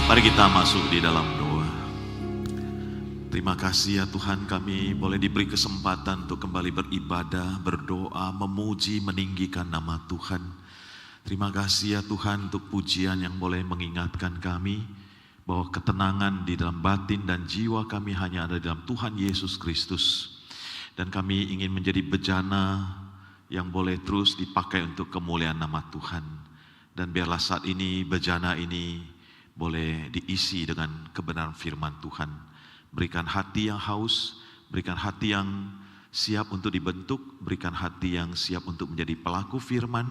Mari kita masuk di dalam doa. Terima kasih ya Tuhan, kami boleh diberi kesempatan untuk kembali beribadah, berdoa, memuji, meninggikan nama Tuhan. Terima kasih ya Tuhan untuk pujian yang boleh mengingatkan kami bahwa ketenangan di dalam batin dan jiwa kami hanya ada di dalam Tuhan Yesus Kristus. Dan kami ingin menjadi bejana yang boleh terus dipakai untuk kemuliaan nama Tuhan. Dan biarlah saat ini bejana ini boleh diisi dengan kebenaran firman Tuhan. Berikan hati yang haus, berikan hati yang siap untuk dibentuk, berikan hati yang siap untuk menjadi pelaku firman,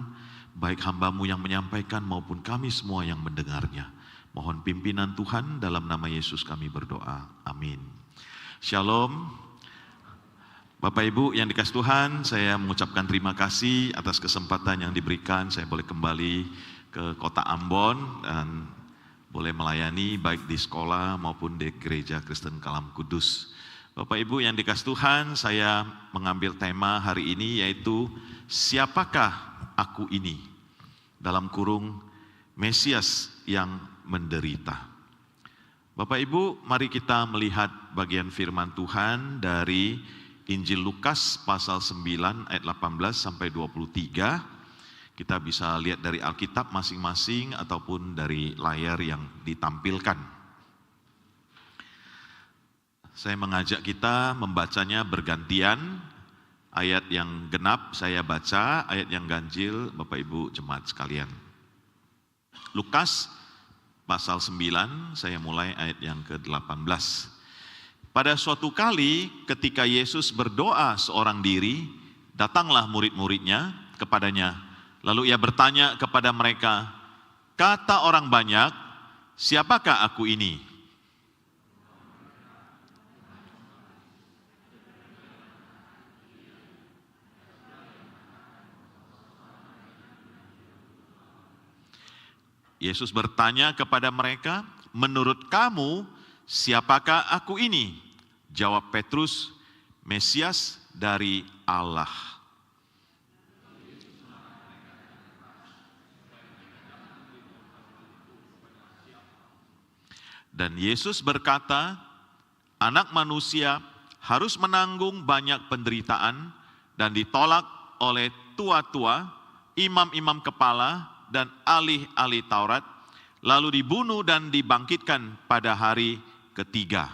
baik hamba-Mu yang menyampaikan maupun kami semua yang mendengarnya. Mohon pimpinan Tuhan, dalam nama Yesus kami berdoa. Amin. Shalom. Bapak Ibu yang dikasihi Tuhan, saya mengucapkan terima kasih atas kesempatan yang diberikan. Saya boleh kembali ke kota Ambon dan boleh melayani baik di sekolah maupun di Gereja Kristen Kalam Kudus. Bapak Ibu yang dikasihi Tuhan, saya mengambil tema hari ini yaitu siapakah aku ini? Dalam kurung Mesias yang menderita. Bapak Ibu, mari kita melihat bagian firman Tuhan dari Injil Lukas pasal 9 ayat 18 sampai 23. Kita bisa lihat dari Alkitab masing-masing ataupun dari layar yang ditampilkan. Saya mengajak kita membacanya bergantian. Ayat yang genap saya baca, ayat yang ganjil Bapak Ibu jemaat sekalian. Lukas pasal 9, saya mulai ayat yang ke-18. Pada suatu kali ketika Yesus berdoa seorang diri, datanglah murid-muridnya kepadanya. Lalu ia bertanya kepada mereka, kata orang banyak, siapakah aku ini? Yesus bertanya kepada mereka, menurut kamu, siapakah aku ini? Jawab Petrus, Mesias dari Allah. Dan Yesus berkata, anak manusia harus menanggung banyak penderitaan dan ditolak oleh tua-tua, imam-imam kepala, dan ahli-ahli Taurat, lalu dibunuh dan dibangkitkan pada hari ketiga.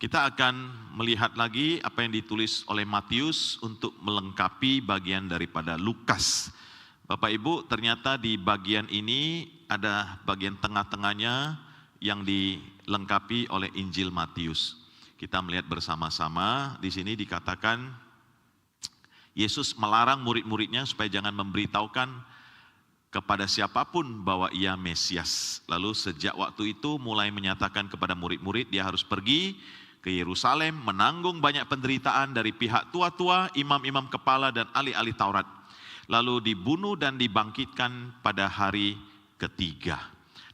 Kita akan melihat lagi apa yang ditulis oleh Matius untuk melengkapi bagian daripada Lukas. Bapak Ibu, ternyata di bagian ini ada bagian tengah-tengahnya yang dilengkapi oleh Injil Matius. Kita melihat bersama-sama, di sini dikatakan Yesus melarang murid-muridnya supaya jangan memberitahukan kepada siapapun bahwa ia Mesias. Lalu sejak waktu itu mulai menyatakan kepada murid-murid dia harus pergi ke Yerusalem, menanggung banyak penderitaan dari pihak tua-tua, imam-imam kepala dan ahli-ahli Taurat. Lalu dibunuh dan dibangkitkan pada hari ketiga.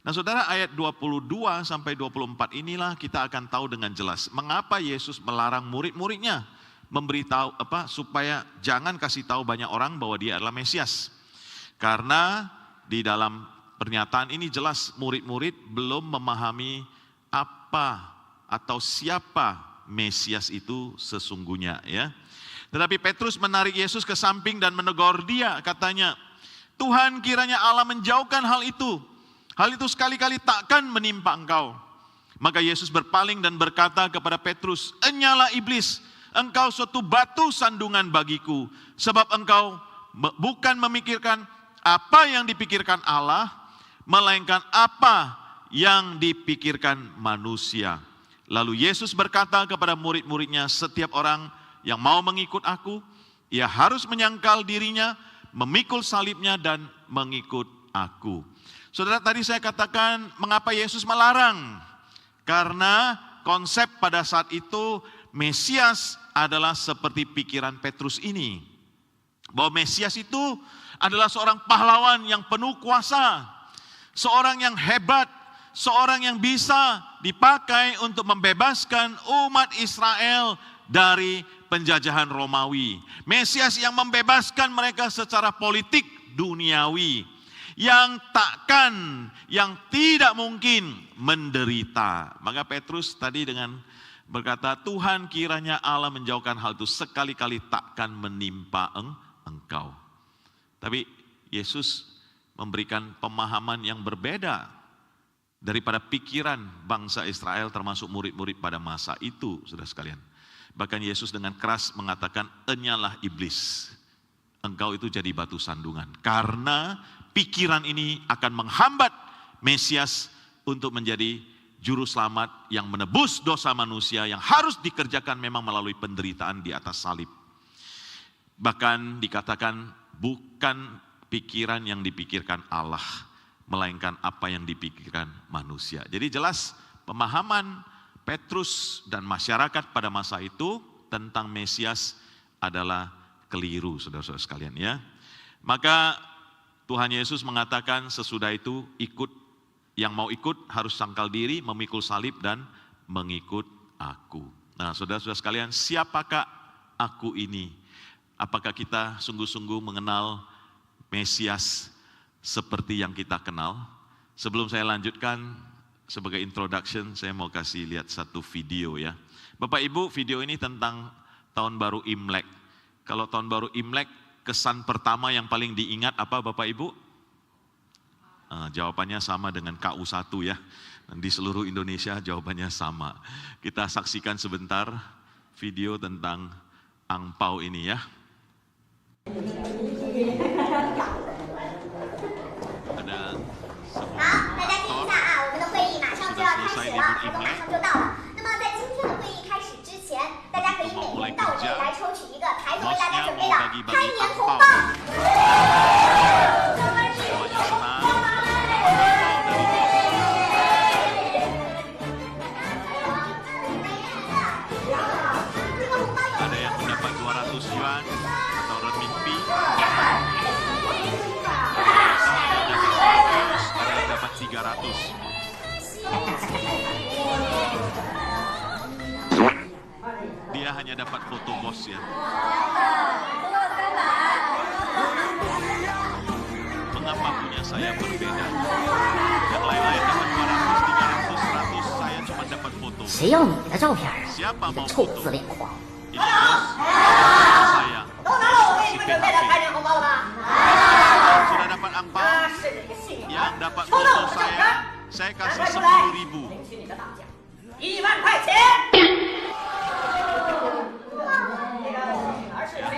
Nah saudara, ayat 22 sampai 24 inilah kita akan tahu dengan jelas mengapa Yesus melarang murid-muridnya memberitahu supaya jangan kasih tahu banyak orang bahwa dia adalah Mesias. Karena di dalam pernyataan ini jelas murid-murid belum memahami apa atau siapa Mesias itu sesungguhnya ya. Tetapi Petrus menarik Yesus ke samping dan menegur dia, katanya, Tuhan, kiranya Allah menjauhkan hal itu. Hal itu sekali-kali takkan menimpa engkau. Maka Yesus berpaling dan berkata kepada Petrus, enyalah iblis, engkau suatu batu sandungan bagiku, sebab engkau bukan memikirkan apa yang dipikirkan Allah, melainkan apa yang dipikirkan manusia. Lalu Yesus berkata kepada murid-muridnya, setiap orang yang mau mengikut aku, ia harus menyangkal dirinya, memikul salibnya dan mengikut aku. Saudara, tadi saya katakan mengapa Yesus melarang? Karena konsep pada saat itu Mesias adalah seperti pikiran Petrus ini. Bahwa Mesias itu adalah seorang pahlawan yang penuh kuasa, seorang yang hebat, seorang yang bisa dipakai untuk membebaskan umat Israel dari penjajahan Romawi. Mesias yang membebaskan mereka secara politik duniawi. Yang tidak mungkin menderita. Maka Petrus tadi dengan berkata, Tuhan kiranya Allah menjauhkan hal itu, sekali-kali takkan menimpa engkau. Tapi Yesus memberikan pemahaman yang berbeda daripada pikiran bangsa Israel termasuk murid-murid pada masa itu, saudara sekalian. Bahkan Yesus dengan keras mengatakan, enyalah iblis, engkau itu jadi batu sandungan. Karena pikiran ini akan menghambat Mesias untuk menjadi juru selamat yang menebus dosa manusia yang harus dikerjakan memang melalui penderitaan di atas salib. Bahkan dikatakan bukan pikiran yang dipikirkan Allah, melainkan apa yang dipikirkan manusia. Jadi jelas pemahaman Petrus dan masyarakat pada masa itu tentang Mesias adalah keliru, saudara-saudara sekalian ya. Maka Tuhan Yesus mengatakan sesudah itu ikut, yang mau ikut harus sangkal diri, memikul salib dan mengikut aku. Nah saudara-saudara sekalian, siapakah aku ini? Apakah kita sungguh-sungguh mengenal Mesias seperti yang kita kenal? Sebelum saya lanjutkan, sebagai introduction saya mau kasih lihat satu video ya. Bapak Ibu, video ini tentang tahun baru Imlek. Kalau tahun baru Imlek, kesan pertama yang paling diingat apa Bapak Ibu? Jawabannya sama dengan KU1 ya. Di seluruh Indonesia jawabannya sama. Kita saksikan sebentar video tentang angpau ini ya. Ada sudah selesai libur Imlek. Untuk memulai kerja, bosnya mau bagi-bagi angpau. Semuanya senang, angpau dari bos. Ada yang mendapat 200 yuan atau renminbi. Ada yang dapat 300. Dia hanya dapat foto bos ya. Mengapa punya saya berbeda? Yang lain-lain dapat 200, 300, 100, saya cuma dapat foto. Siapa mau foto? Ini bos, saya. Si PHP. Sudah dapat angpau? Yang dapat foto saya kasih 10.000.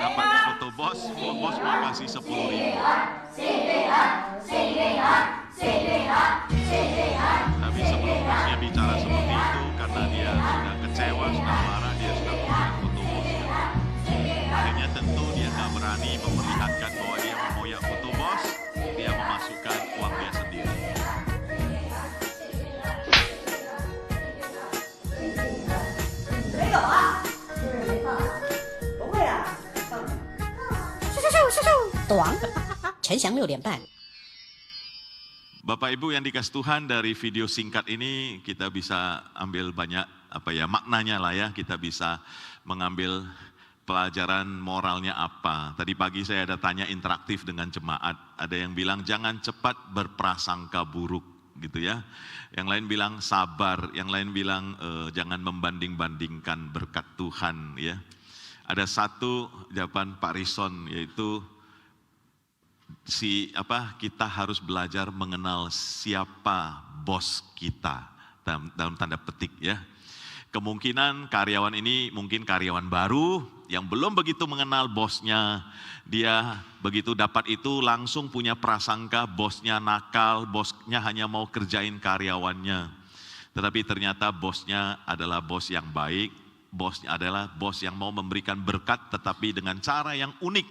Dapat foto bos mau kasih 10.000. Tapi sebelum bosnya bicara seperti itu, karena dia sudah kecewa, sudah marah, dia sudah punya foto bosnya. Akhirnya tentu dia nggak berani memperlihatkan bahwa dia memoyak foto bos, dia memasukkan uang dia sendiri. Bapak Ibu yang dikasih Tuhan, dari video singkat ini kita bisa ambil banyak maknanya lah ya. Kita bisa mengambil pelajaran moralnya apa. Tadi pagi saya ada tanya interaktif dengan jemaat. Ada yang bilang jangan cepat berprasangka buruk gitu ya. Yang lain bilang sabar, yang lain bilang jangan membanding-bandingkan berkat Tuhan ya. Ada satu jawaban Pak Rison, yaitu kita harus belajar mengenal siapa bos kita dalam tanda petik ya. Kemungkinan karyawan ini mungkin karyawan baru yang belum begitu mengenal bosnya. Dia begitu dapat itu langsung punya prasangka bosnya nakal, bosnya hanya mau kerjain karyawannya. Tetapi ternyata bosnya adalah bos yang baik, bosnya adalah bos yang mau memberikan berkat tetapi dengan cara yang unik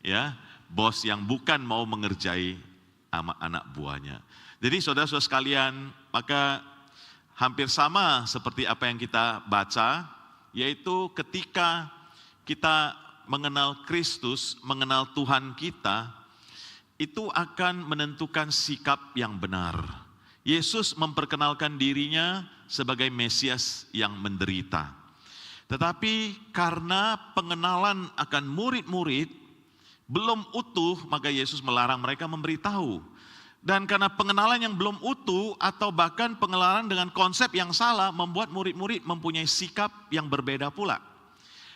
ya. Bos yang bukan mau mengerjai anak buahnya. Jadi saudara-saudara sekalian, maka hampir sama seperti apa yang kita baca, yaitu ketika kita mengenal Kristus, mengenal Tuhan kita, itu akan menentukan sikap yang benar. Yesus memperkenalkan dirinya sebagai Mesias yang menderita. Tetapi karena pengenalan akan murid-murid belum utuh, maka Yesus melarang mereka memberitahu. Dan karena pengenalan yang belum utuh atau bahkan pengenalan dengan konsep yang salah membuat murid-murid mempunyai sikap yang berbeda pula.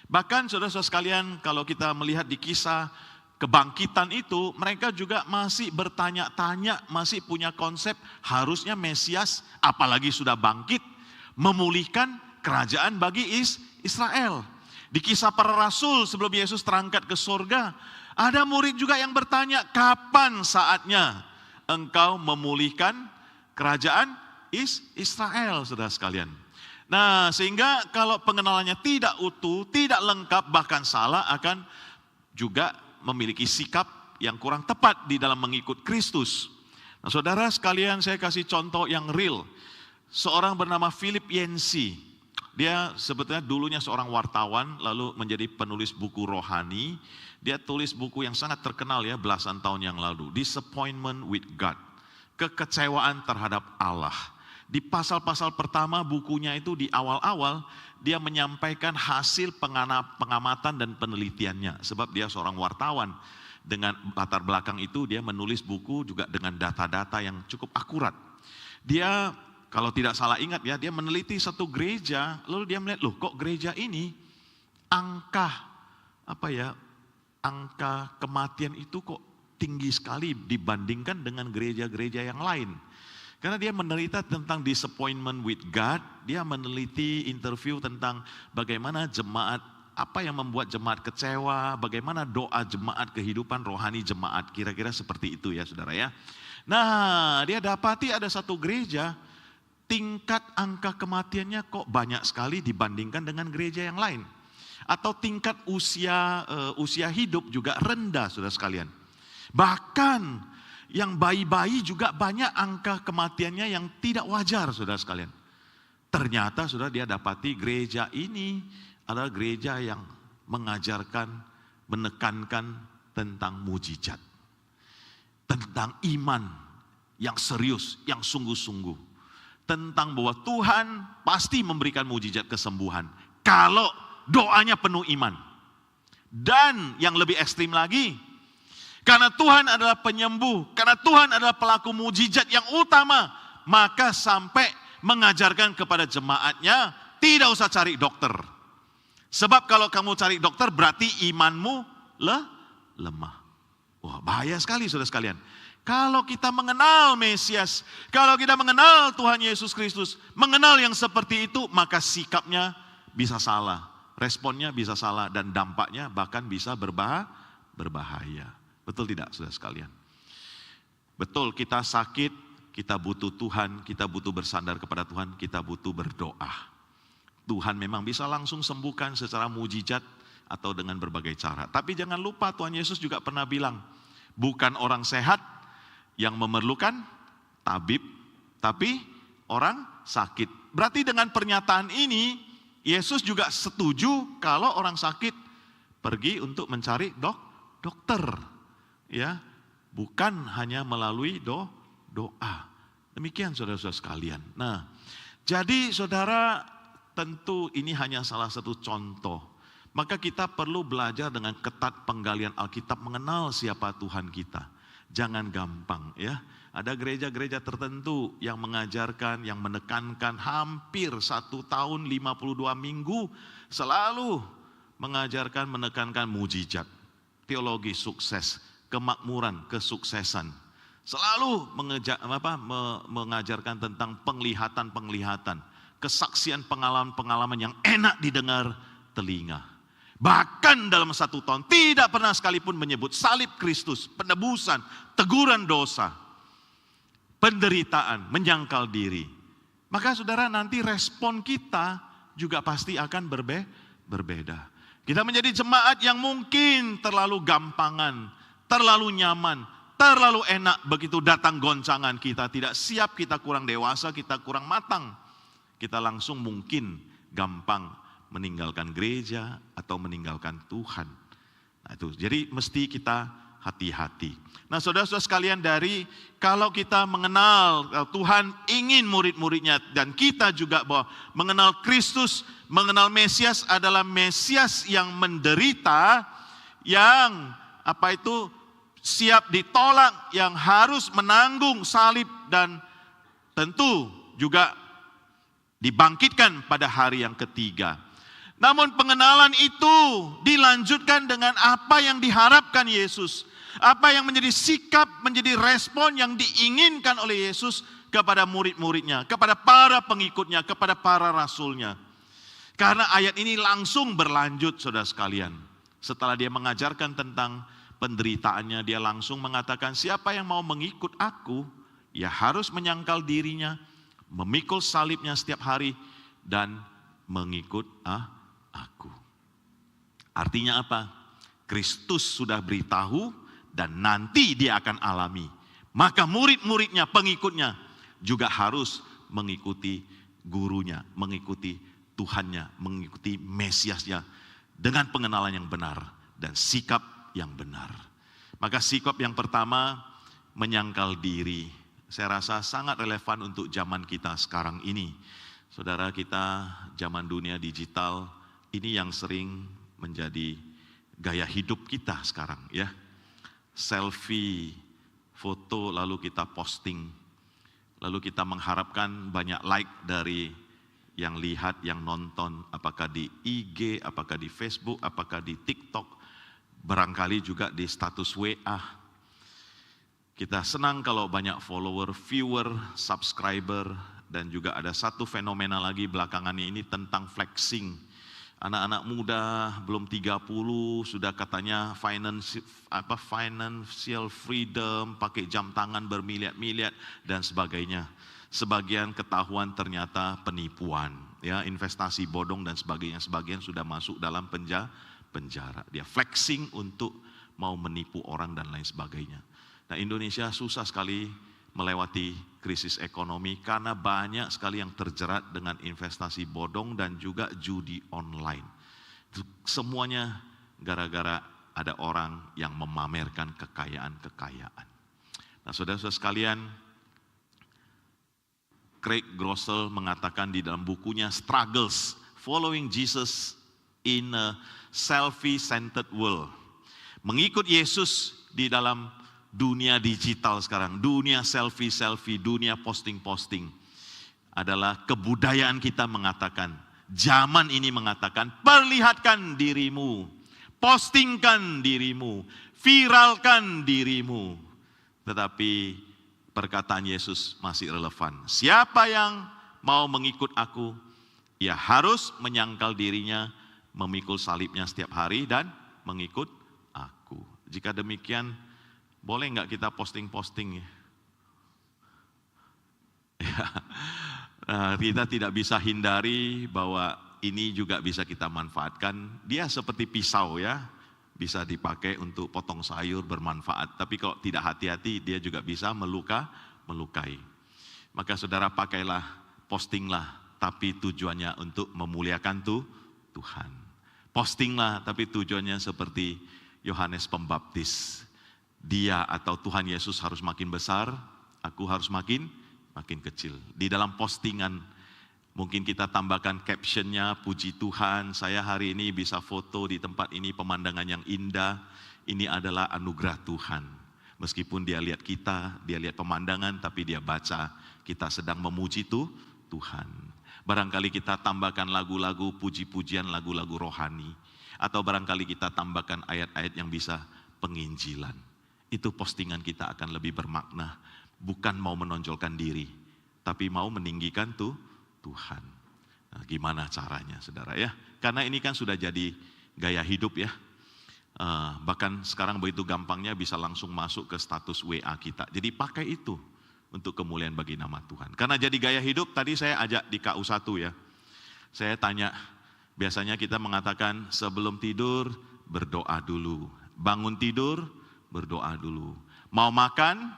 Bahkan saudara-saudara sekalian, kalau kita melihat di kisah kebangkitan itu, mereka juga masih bertanya-tanya, masih punya konsep harusnya Mesias, apalagi sudah bangkit, memulihkan kerajaan bagi Israel. Di kisah para rasul sebelum Yesus terangkat ke surga, ada murid juga yang bertanya, kapan saatnya engkau memulihkan kerajaan Israel, saudara sekalian. Nah, sehingga kalau pengenalannya tidak utuh, tidak lengkap, bahkan salah, akan juga memiliki sikap yang kurang tepat di dalam mengikut Kristus. Nah, saudara sekalian, saya kasih contoh yang real. Seorang bernama Philip Yancey, dia sebetulnya dulunya seorang wartawan, lalu menjadi penulis buku rohani. Dia tulis buku yang sangat terkenal ya belasan tahun yang lalu, Disappointment with God, kekecewaan terhadap Allah. Di pasal-pasal pertama bukunya itu di awal-awal dia menyampaikan hasil pengamatan dan penelitiannya. Sebab dia seorang wartawan, dengan latar belakang itu dia menulis buku juga dengan data-data yang cukup akurat. Dia kalau tidak salah ingat ya, dia meneliti satu gereja, lalu dia melihat, loh kok gereja ini angka kematian itu kok tinggi sekali dibandingkan dengan gereja-gereja yang lain. Karena dia menderita tentang disappointment with God, dia meneliti interview tentang bagaimana jemaat, apa yang membuat jemaat kecewa, bagaimana doa jemaat, kehidupan rohani jemaat, kira-kira seperti itu ya saudara ya. Nah, dia dapati ada satu gereja, tingkat angka kematiannya kok banyak sekali dibandingkan dengan gereja yang lain. Atau tingkat usia hidup juga rendah, saudara sekalian. Bahkan yang bayi-bayi juga banyak angka kematiannya yang tidak wajar, saudara sekalian. Ternyata saudara dia dapati gereja ini adalah gereja yang mengajarkan, menekankan tentang mujizat. Tentang iman yang serius, yang sungguh-sungguh. Tentang bahwa Tuhan pasti memberikan mujizat kesembuhan. Kalau doanya penuh iman. Dan yang lebih ekstrim lagi, karena Tuhan adalah penyembuh, karena Tuhan adalah pelaku mujizat yang utama, maka sampai mengajarkan kepada jemaatnya, tidak usah cari dokter. Sebab kalau kamu cari dokter berarti imanmu lemah. Wah, bahaya sekali saudara sekalian. Kalau kita mengenal Mesias, kalau kita mengenal Tuhan Yesus Kristus, mengenal yang seperti itu, maka sikapnya bisa salah. Responnya bisa salah dan dampaknya bahkan bisa berbahaya. Betul tidak saudara sekalian? Betul, kita sakit, kita butuh Tuhan, kita butuh bersandar kepada Tuhan, kita butuh berdoa. Tuhan memang bisa langsung sembuhkan secara mujizat atau dengan berbagai cara. Tapi jangan lupa Tuhan Yesus juga pernah bilang, bukan orang sehat yang memerlukan tabib, tapi orang sakit. Berarti dengan pernyataan ini, Yesus juga setuju kalau orang sakit pergi untuk mencari dokter. Ya, bukan hanya melalui doa. Demikian saudara-saudara sekalian. Nah, jadi saudara, tentu ini hanya salah satu contoh. Maka kita perlu belajar dengan ketat penggalian Alkitab, mengenal siapa Tuhan kita. Jangan gampang ya. Ada gereja-gereja tertentu yang mengajarkan, yang menekankan hampir 1 tahun 52 minggu selalu mengajarkan, menekankan mujizat, teologi sukses, kemakmuran, kesuksesan. Selalu mengajarkan tentang penglihatan-penglihatan, kesaksian pengalaman-pengalaman yang enak didengar telinga. Bahkan dalam 1 tahun tidak pernah sekalipun menyebut salib Kristus, penebusan, teguran dosa, penderitaan, menyangkal diri. Maka saudara, nanti respon kita juga pasti akan berbeda. Kita menjadi jemaat yang mungkin terlalu gampangan, terlalu nyaman, terlalu enak, begitu datang goncangan kita tidak siap, kita kurang dewasa, kita kurang matang. Kita langsung mungkin gampang meninggalkan gereja atau meninggalkan Tuhan. Nah itu, jadi mesti kita hati-hati. Nah saudara-saudara sekalian, dari kalau kita mengenal Tuhan ingin murid-muridnya, dan kita juga bahwa mengenal Kristus, mengenal Mesias adalah Mesias yang menderita, yang siap ditolak, yang harus menanggung salib dan tentu juga dibangkitkan pada hari yang ketiga. Namun pengenalan itu dilanjutkan dengan apa yang diharapkan Yesus. Apa yang menjadi sikap, menjadi respon yang diinginkan oleh Yesus kepada murid-muridnya, kepada para pengikutnya, kepada para rasulnya. Karena ayat ini langsung berlanjut, saudara sekalian. Setelah dia mengajarkan tentang penderitaannya, dia langsung mengatakan, siapa yang mau mengikut aku, ia harus menyangkal dirinya, memikul salibnya setiap hari, dan mengikut aku. Artinya apa? Kristus sudah beritahu, dan nanti dia akan alami. Maka murid-muridnya, pengikutnya juga harus mengikuti gurunya, mengikuti Tuhannya, mengikuti Mesiasnya dengan pengenalan yang benar dan sikap yang benar. Maka sikap yang pertama, menyangkal diri. Saya rasa sangat relevan untuk zaman kita sekarang ini. Saudara, kita zaman dunia digital ini yang sering menjadi gaya hidup kita sekarang, ya. Selfie, foto, lalu kita posting. Lalu kita mengharapkan banyak like dari yang lihat, yang nonton, apakah di IG, apakah di Facebook, apakah di TikTok, barangkali juga di status WA. Kita senang kalau banyak follower, viewer, subscriber, dan juga ada satu fenomena lagi belakangan ini tentang flexing. Anak-anak muda belum 30 sudah katanya financial freedom, pakai jam tangan bermiliar-miliar dan sebagainya. Sebagian ketahuan ternyata penipuan, ya, investasi bodong dan sebagainya. Sebagian sudah masuk dalam penjara. Dia flexing untuk mau menipu orang dan lain sebagainya. Nah, Indonesia susah sekali melewati krisis ekonomi karena banyak sekali yang terjerat dengan investasi bodong dan juga judi online. Semuanya gara-gara ada orang yang memamerkan kekayaan-kekayaan. Nah, saudara-saudara sekalian, Craig Groeschel mengatakan di dalam bukunya Struggles, Following Jesus in a Selfie-Centered World. Mengikut Yesus di dalam dunia digital sekarang, dunia selfie-selfie, dunia posting-posting, adalah kebudayaan kita mengatakan, zaman ini mengatakan, perlihatkan dirimu, postingkan dirimu, viralkan dirimu. Tetapi perkataan Yesus masih relevan. Siapa yang mau mengikut aku, ia harus menyangkal dirinya, memikul salibnya setiap hari dan mengikut aku. Jika demikian, boleh nggak kita posting-posting ya? Kita tidak bisa hindari bahwa ini juga bisa kita manfaatkan. Dia seperti pisau ya, bisa dipakai untuk potong sayur, bermanfaat. Tapi kalau tidak hati-hati, dia juga bisa melukai. Maka saudara pakailah, postinglah, tapi tujuannya untuk memuliakan Tuhan. Postinglah, tapi tujuannya seperti Yohanes Pembaptis. Dia atau Tuhan Yesus harus makin besar, aku harus makin kecil. Di dalam postingan mungkin kita tambahkan captionnya, puji Tuhan, saya hari ini bisa foto di tempat ini, pemandangan yang indah. Ini adalah anugerah Tuhan. Meskipun dia lihat kita, dia lihat pemandangan, tapi dia baca kita sedang memuji Tuhan. Barangkali kita tambahkan lagu-lagu puji-pujian, lagu-lagu rohani. Atau barangkali kita tambahkan ayat-ayat yang bisa penginjilan. Itu postingan kita akan lebih bermakna. Bukan mau menonjolkan diri, tapi mau meninggikan Tuhan. Nah, gimana caranya saudara ya? Karena ini kan sudah jadi gaya hidup ya. Bahkan sekarang begitu gampangnya bisa langsung masuk ke status WA kita. Jadi pakai itu untuk kemuliaan bagi nama Tuhan. Karena jadi gaya hidup, tadi saya ajak di KU1 ya. Saya tanya, biasanya kita mengatakan sebelum tidur berdoa dulu. Bangun tidur, berdoa dulu. Mau makan,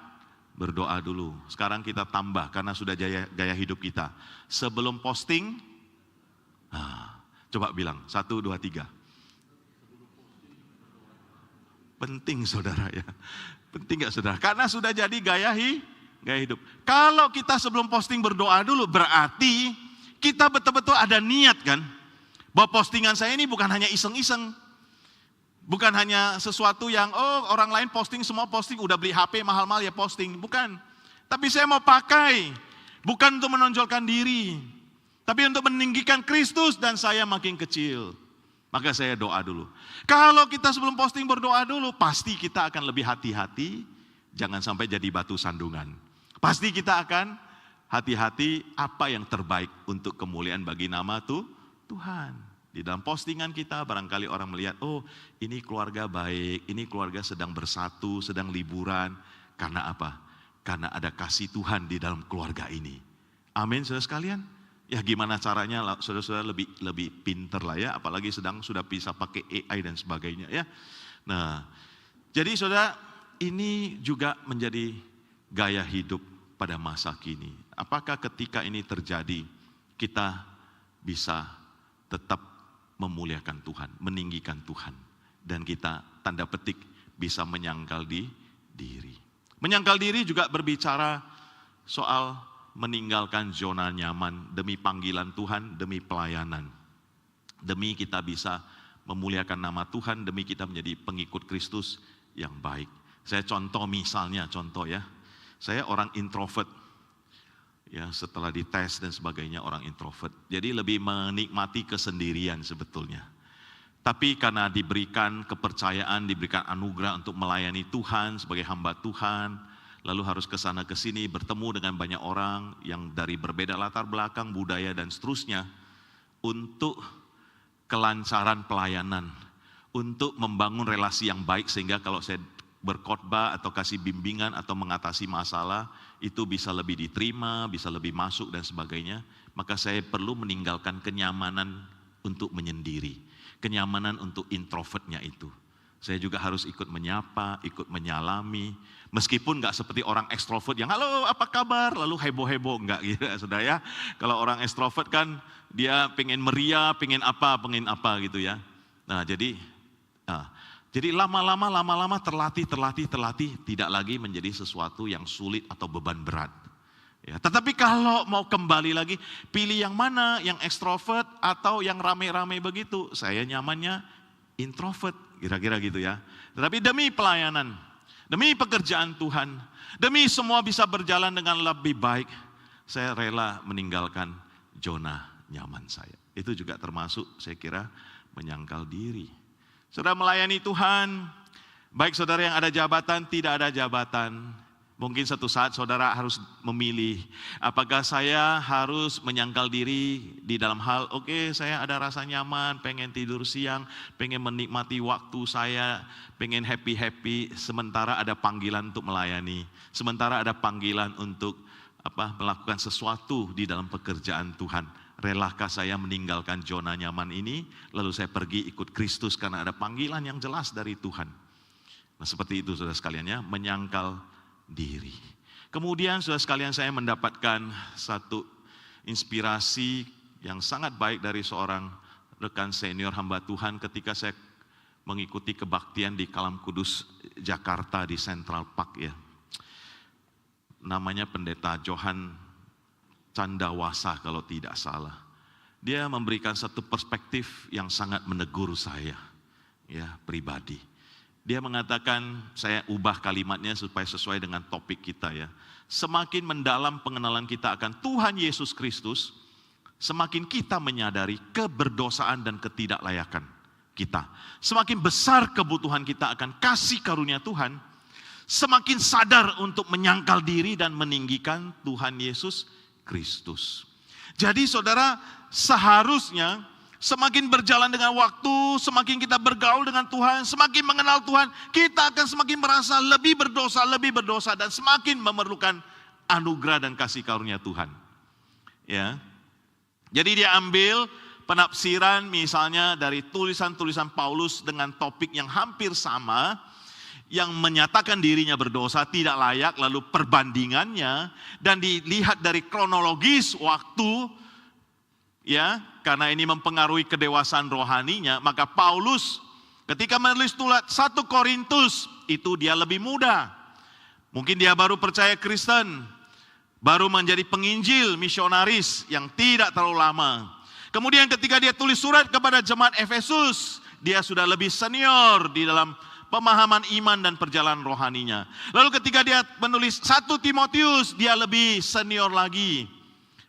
berdoa dulu. Sekarang kita tambah karena sudah gaya hidup kita. Sebelum posting, coba bilang 1, 2, 3. Penting saudara ya. Penting gak saudara? Karena sudah jadi gaya hidup. Kalau kita sebelum posting berdoa dulu, berarti kita betul-betul ada niat kan. Bahwa postingan saya ini bukan hanya iseng-iseng. Bukan hanya sesuatu yang, orang lain posting, semua posting, udah beli HP mahal-mahal ya posting. Bukan. Tapi saya mau pakai. Bukan untuk menonjolkan diri. Tapi untuk meninggikan Kristus dan saya makin kecil. Maka saya doa dulu. Kalau kita sebelum posting berdoa dulu, pasti kita akan lebih hati-hati. Jangan sampai jadi batu sandungan. Pasti kita akan hati-hati apa yang terbaik untuk kemuliaan bagi nama Tuhan. Di dalam postingan kita barangkali orang melihat, ini keluarga baik, ini keluarga sedang bersatu, sedang liburan. Karena apa? Karena ada kasih Tuhan di dalam keluarga ini. Amin saudara sekalian. Ya gimana caranya saudara-saudara lebih pinter lah ya. Apalagi sudah bisa pakai AI dan sebagainya ya. Nah jadi saudara ini juga menjadi gaya hidup pada masa kini. Apakah ketika ini terjadi kita bisa tetap memuliakan Tuhan, meninggikan Tuhan. Dan kita tanda petik bisa menyangkal diri. Menyangkal diri juga berbicara soal meninggalkan zona nyaman demi panggilan Tuhan, demi pelayanan. Demi kita bisa memuliakan nama Tuhan, demi kita menjadi pengikut Kristus yang baik. Saya contoh ya. Saya orang introvert. Ya, setelah dites dan sebagainya orang introvert. Jadi lebih menikmati kesendirian sebetulnya. Tapi karena diberikan kepercayaan, diberikan anugerah untuk melayani Tuhan sebagai hamba Tuhan, lalu harus ke sana ke sini bertemu dengan banyak orang yang dari berbeda latar belakang, budaya dan seterusnya untuk kelancaran pelayanan, untuk membangun relasi yang baik sehingga kalau saya berkhotbah atau kasih bimbingan atau mengatasi masalah itu bisa lebih diterima, bisa lebih masuk dan sebagainya, maka saya perlu meninggalkan kenyamanan untuk menyendiri. Kenyamanan untuk introvertnya itu. Saya juga harus ikut menyapa, ikut menyalami. Meskipun gak seperti orang ekstrovert yang halo apa kabar, lalu heboh-heboh, enggak gitu saudara ya. Kalau orang ekstrovert kan dia pengen meriah, pengen apa gitu ya. Nah jadi lama-lama terlatih, tidak lagi menjadi sesuatu yang sulit atau beban berat. Ya, tetapi kalau mau kembali lagi, pilih yang mana, yang ekstrovert atau yang rame-rame begitu. Saya nyamannya introvert, kira-kira gitu ya. Tetapi demi pelayanan, demi pekerjaan Tuhan, demi semua bisa berjalan dengan lebih baik, saya rela meninggalkan zona nyaman saya. Itu juga termasuk saya kira menyangkal diri. Saudara melayani Tuhan, baik saudara yang ada jabatan, tidak ada jabatan. Mungkin satu saat saudara harus memilih, apakah saya harus menyangkal diri di dalam hal, saya ada rasa nyaman, pengen tidur siang, pengen menikmati waktu saya, pengen happy-happy, sementara ada panggilan untuk melayani, sementara ada panggilan untuk melakukan sesuatu di dalam pekerjaan Tuhan. Relakah saya meninggalkan zona nyaman ini, lalu saya pergi ikut Kristus karena ada panggilan yang jelas dari Tuhan. Nah seperti itu saudara sekalian ya, menyangkal diri. Kemudian saudara sekalian saya mendapatkan satu inspirasi yang sangat baik dari seorang rekan senior hamba Tuhan ketika saya mengikuti kebaktian di Kalam Kudus Jakarta di Central Park ya. Namanya Pendeta Johan Candawasa kalau tidak salah. Dia memberikan satu perspektif yang sangat menegur saya ya pribadi. Dia mengatakan, saya ubah kalimatnya supaya sesuai dengan topik kita ya. Semakin mendalam pengenalan kita akan Tuhan Yesus Kristus, semakin kita menyadari keberdosaan dan ketidaklayakan kita. Semakin besar kebutuhan kita akan kasih karunia Tuhan, semakin sadar untuk menyangkal diri dan meninggikan Tuhan Yesus Kristus. Jadi saudara, seharusnya semakin berjalan dengan waktu, semakin kita bergaul dengan Tuhan, semakin mengenal Tuhan, kita akan semakin merasa lebih berdosa dan semakin memerlukan anugerah dan kasih karunia Tuhan. Ya. Jadi dia ambil penafsiran misalnya dari tulisan-tulisan Paulus dengan topik yang hampir sama, yang menyatakan dirinya berdosa, tidak layak, lalu perbandingannya, dan dilihat dari kronologis waktu, ya, karena ini mempengaruhi kedewasaan rohaninya, maka Paulus Ketika menulis surat 1 Korintus, itu dia lebih muda. Mungkin dia baru percaya Kristen, baru menjadi penginjil, misionaris yang tidak terlalu lama. Kemudian ketika dia tulis surat kepada jemaat Efesus, dia sudah lebih senior di dalam pemahaman iman dan perjalanan rohaninya. Lalu ketika dia menulis 1 Timotius, dia lebih senior lagi.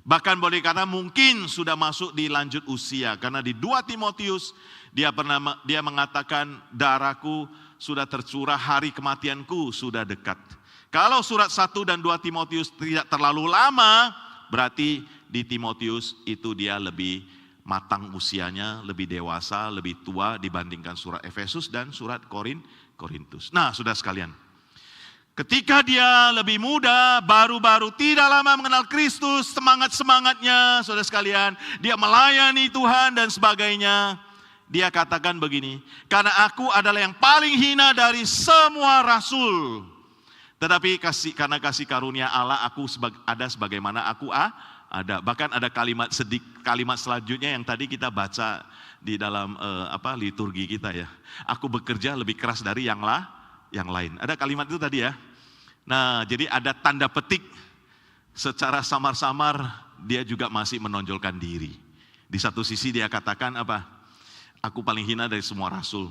Bahkan boleh kata mungkin sudah masuk di lanjut usia. Karena di 2 Timotius, dia mengatakan, darahku sudah tercurah, hari kematianku sudah dekat. Kalau surat 1 dan 2 Timotius tidak terlalu lama, berarti di Timotius itu dia lebih matang usianya, lebih dewasa, lebih tua dibandingkan surat Efesus dan surat Korintus. Nah, saudara sekalian, ketika dia lebih muda, baru-baru tidak lama mengenal Kristus, semangat-semangatnya, saudara sekalian, dia melayani Tuhan dan sebagainya. Dia katakan begini, karena aku adalah yang paling hina dari semua rasul. Tetapi karena kasih karunia Allah, aku ada sebagaimana aku ada. Bahkan ada kalimat selanjutnya yang tadi kita baca di dalam liturgi kita ya. Aku bekerja lebih keras dari yang lain. Ada kalimat itu tadi ya. Nah, jadi ada tanda petik secara samar-samar dia juga masih menonjolkan diri. Di satu sisi dia katakan apa? Aku paling hina dari semua rasul.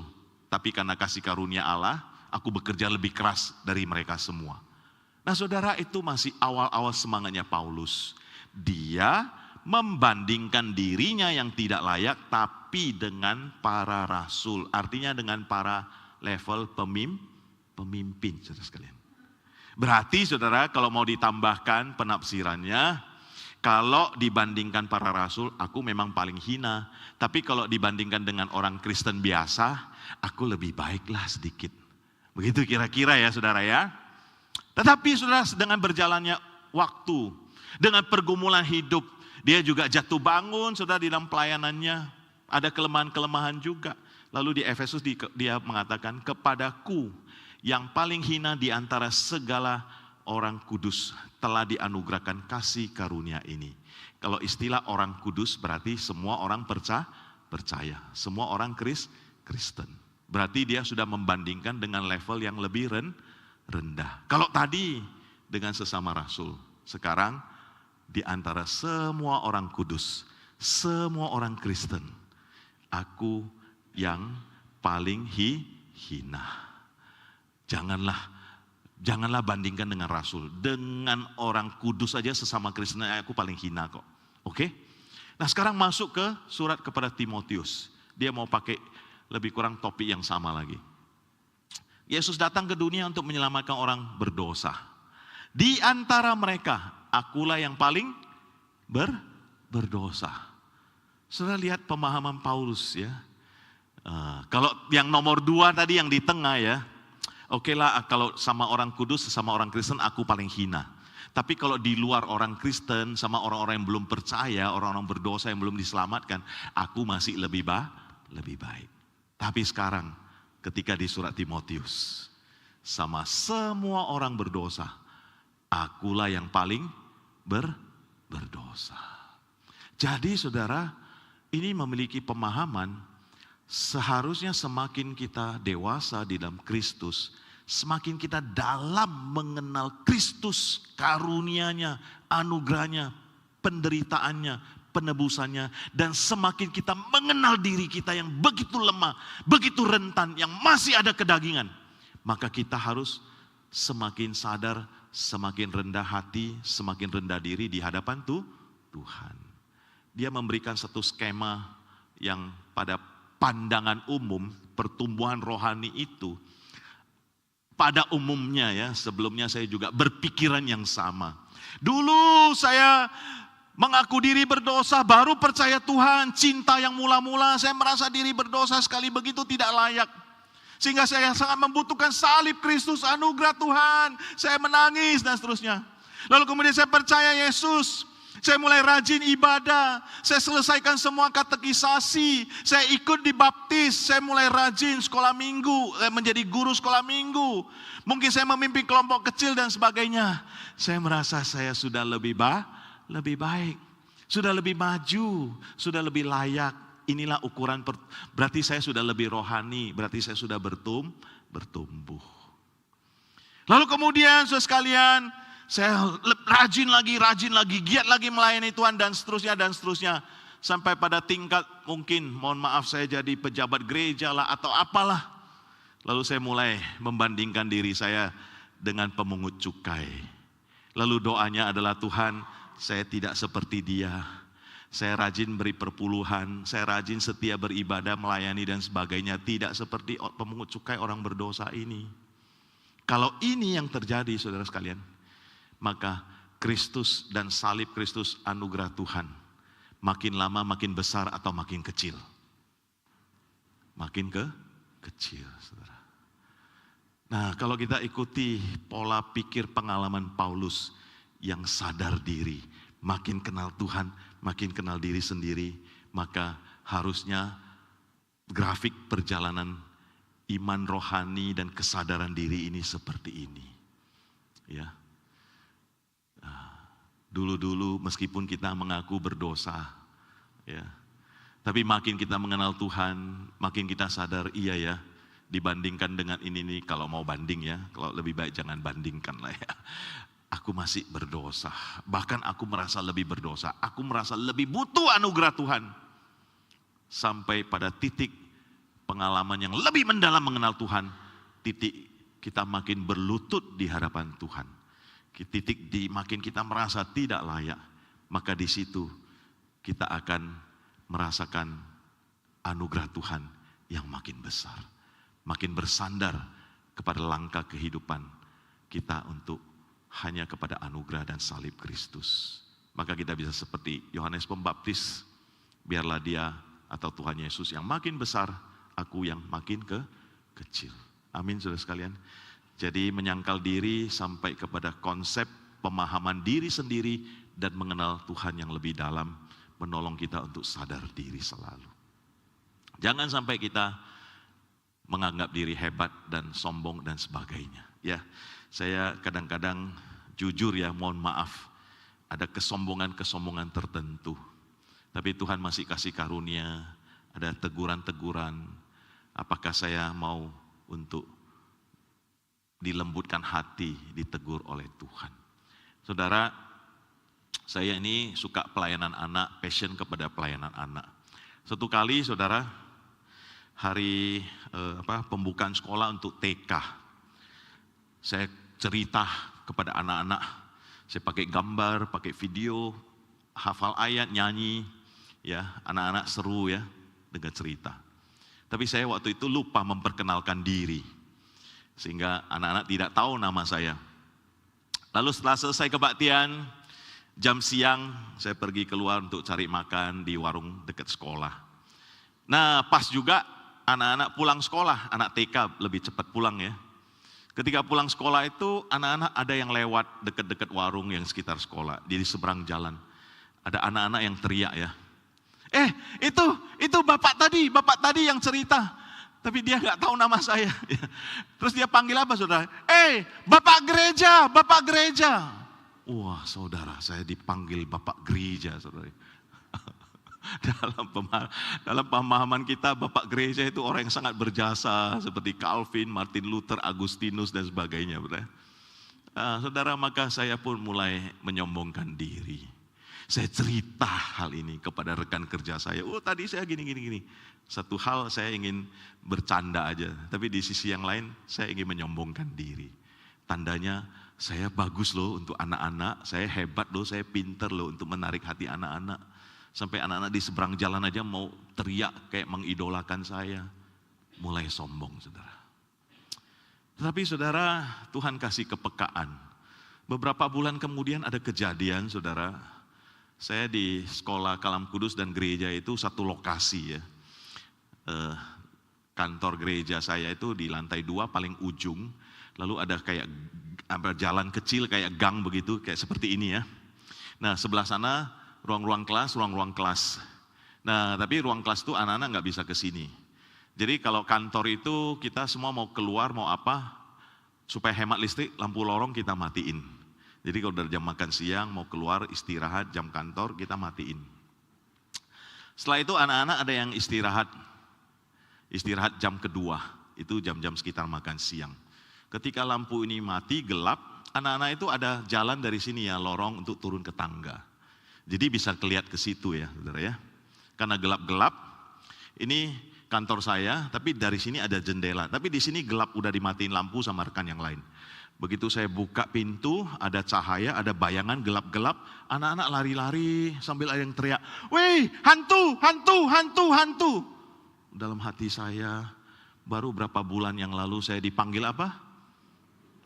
Tapi karena kasih karunia Allah, aku bekerja lebih keras dari mereka semua. Nah, saudara, itu masih awal-awal semangatnya Paulus. Dia membandingkan dirinya yang tidak layak tapi dengan para rasul. Artinya dengan para level pemimpin, saudara sekalian. Berarti saudara, kalau mau ditambahkan penafsirannya, kalau dibandingkan para rasul, aku memang paling hina. Tapi kalau dibandingkan dengan orang Kristen biasa, aku lebih baiklah sedikit. Begitu kira-kira ya saudara ya. Tetapi saudara, dengan berjalannya waktu, dengan pergumulan hidup, dia juga jatuh bangun, saudara, di dalam pelayanannya. Ada kelemahan-kelemahan juga. Lalu di Efesus dia mengatakan, kepadaku yang paling hina di antara segala orang kudus telah dianugerahkan kasih karunia ini. Kalau istilah orang kudus berarti semua orang percaya. Semua orang Kristen. Berarti dia sudah membandingkan dengan level yang lebih rendah. Kalau tadi dengan sesama rasul, sekarang di antara semua orang kudus, semua orang Kristen, aku yang paling hina. Janganlah bandingkan dengan rasul. Dengan orang kudus saja sesama Kristen, aku paling hina kok. Oke? Nah, sekarang masuk ke surat kepada Timotius. Dia mau pakai lebih kurang topik yang sama lagi. Yesus datang ke dunia untuk menyelamatkan orang berdosa. Di antara mereka, akulah yang paling berdosa. Saudara lihat pemahaman Paulus ya. Kalau yang nomor 2 tadi yang di tengah ya. Oke lah, kalau sama orang kudus, sama orang Kristen aku paling hina. Tapi kalau di luar orang Kristen, sama orang-orang yang belum percaya, orang-orang berdosa yang belum diselamatkan, aku masih lebih baik. Tapi sekarang ketika di surat Timotius, sama semua orang berdosa, akulah yang paling berdosa. Jadi saudara, ini memiliki pemahaman, seharusnya semakin kita dewasa di dalam Kristus, semakin kita dalam mengenal Kristus, karunia-Nya, anugerahnya, penderitaannya, penebusannya, dan semakin kita mengenal diri kita yang begitu lemah, begitu rentan, yang masih ada kedagingan, maka kita harus semakin sadar, semakin rendah hati, semakin rendah diri di hadapan Tuhan. Dia memberikan satu skema yang pada pandangan umum pertumbuhan rohani itu, pada umumnya ya, sebelumnya saya juga berpikiran yang sama. Dulu saya mengaku diri berdosa, baru percaya Tuhan, cinta yang mula-mula, saya merasa diri berdosa sekali begitu tidak layak. Sehingga saya sangat membutuhkan salib Kristus, anugerah Tuhan. Saya menangis dan seterusnya. Lalu kemudian saya percaya Yesus. Saya mulai rajin ibadah. Saya selesaikan semua katekisasi. Saya ikut dibaptis. Saya mulai rajin sekolah minggu. Menjadi guru sekolah minggu. Mungkin saya memimpin kelompok kecil dan sebagainya. Saya merasa saya sudah lebih baik. Sudah lebih maju. Sudah lebih layak. inilah ukuran, berarti saya sudah lebih rohani, berarti saya sudah bertumbuh. Lalu kemudian saudara sekalian, saya rajin lagi, giat lagi melayani Tuhan dan seterusnya. Sampai pada tingkat mungkin, mohon maaf saya jadi pejabat gereja lah atau apalah. Lalu saya mulai membandingkan diri saya dengan pemungut cukai. Lalu doanya adalah, Tuhan, saya tidak seperti dia. Saya rajin beri perpuluhan, saya rajin setia beribadah, melayani dan sebagainya. Tidak seperti pemungut cukai orang berdosa ini. Kalau ini yang terjadi saudara sekalian, maka Kristus dan salib Kristus, anugerah Tuhan, makin lama makin besar atau makin kecil? Makin kecil, saudara. Nah, kalau kita ikuti pola pikir pengalaman Paulus yang sadar diri, makin kenal Tuhan, makin kenal diri sendiri, maka harusnya grafik perjalanan iman rohani dan kesadaran diri ini seperti ini. Ya. Dulu-dulu meskipun kita mengaku berdosa, ya, tapi makin kita mengenal Tuhan, makin kita sadar, iya ya, dibandingkan dengan ini nih, kalau mau banding ya, kalau lebih baik jangan bandingkan lah ya. Aku masih berdosa, bahkan aku merasa lebih berdosa, aku merasa lebih butuh anugerah Tuhan. Sampai pada titik pengalaman yang lebih mendalam mengenal Tuhan, titik kita makin berlutut di hadapan Tuhan. Titik di makin kita merasa tidak layak, maka di situ kita akan merasakan anugerah Tuhan yang makin besar, makin bersandar kepada langkah kehidupan kita untuk hanya kepada anugerah dan salib Kristus. Maka kita bisa seperti Yohanes Pembaptis, biarlah dia atau Tuhan Yesus yang makin besar, aku yang makin kecil. Amin saudara sekalian. Jadi menyangkal diri sampai kepada konsep pemahaman diri sendiri dan mengenal Tuhan yang lebih dalam, menolong kita untuk sadar diri selalu. Jangan sampai kita menganggap diri hebat dan sombong dan sebagainya. Ya, saya kadang-kadang jujur ya, mohon maaf, ada kesombongan-kesombongan tertentu. Tapi Tuhan masih kasih karunia, ada teguran-teguran. Apakah saya mau untuk dilembutkan hati, ditegur oleh Tuhan. Saudara, saya ini suka pelayanan anak, passion kepada pelayanan anak. Satu kali saudara, hari pembukaan sekolah untuk TK, saya cerita kepada anak-anak, saya pakai gambar, pakai video, hafal ayat, nyanyi, ya anak-anak seru ya dengan cerita. Tapi saya waktu itu lupa memperkenalkan diri, sehingga anak-anak tidak tahu nama saya. Lalu setelah selesai kebaktian, jam siang saya pergi keluar untuk cari makan di warung dekat sekolah. Nah pas juga anak-anak pulang sekolah, anak TK lebih cepat pulang ya. Ketika pulang sekolah itu anak-anak ada yang lewat dekat-dekat warung yang sekitar sekolah, di seberang jalan. Ada anak-anak yang teriak ya. Itu bapak tadi yang cerita. Tapi dia nggak tahu nama saya. Terus dia panggil apa saudara? Bapak gereja. Wah saudara, saya dipanggil bapak gereja saudara. Dalam pemahaman kita, bapak gereja itu orang yang sangat berjasa, seperti Calvin, Martin Luther, Agustinus dan sebagainya. Saudara, maka saya pun mulai menyombongkan diri. Saya cerita hal ini kepada rekan kerja saya. Tadi saya gini. Satu hal saya ingin bercanda aja, tapi di sisi yang lain saya ingin menyombongkan diri. Tandanya saya bagus loh untuk anak-anak, saya hebat loh, saya pinter loh untuk menarik hati anak-anak. Sampai anak-anak di seberang jalan aja mau teriak kayak mengidolakan saya. Mulai sombong saudara. Tapi saudara, Tuhan kasih kepekaan. Beberapa bulan kemudian ada kejadian saudara. Saya di sekolah Kalam Kudus dan gereja itu satu lokasi ya. Kantor gereja saya itu di lantai 2 paling ujung. Lalu ada kayak jalan kecil kayak gang begitu, kayak seperti ini ya. Nah sebelah sana ruang-ruang kelas. Nah tapi ruang kelas itu anak-anak nggak bisa ke sini. Jadi kalau kantor itu kita semua mau keluar mau apa, supaya hemat listrik lampu lorong kita matiin. Jadi kalau dari jam makan siang mau keluar istirahat jam kantor kita matiin. Setelah itu anak-anak ada yang istirahat jam kedua, itu jam-jam sekitar makan siang. Ketika lampu ini mati, gelap, anak-anak itu ada jalan dari sini ya, lorong untuk turun ke tangga. Jadi bisa kelihatan ke situ ya, saudara ya. Karena gelap-gelap, ini kantor saya, tapi dari sini ada jendela. Tapi di sini gelap, udah dimatiin lampu sama rekan yang lain. Begitu saya buka pintu, ada cahaya, ada bayangan gelap-gelap, anak-anak lari-lari sambil ada yang teriak, "Wih, hantu, hantu, hantu, hantu." Dalam hati saya, baru berapa bulan yang lalu saya dipanggil apa?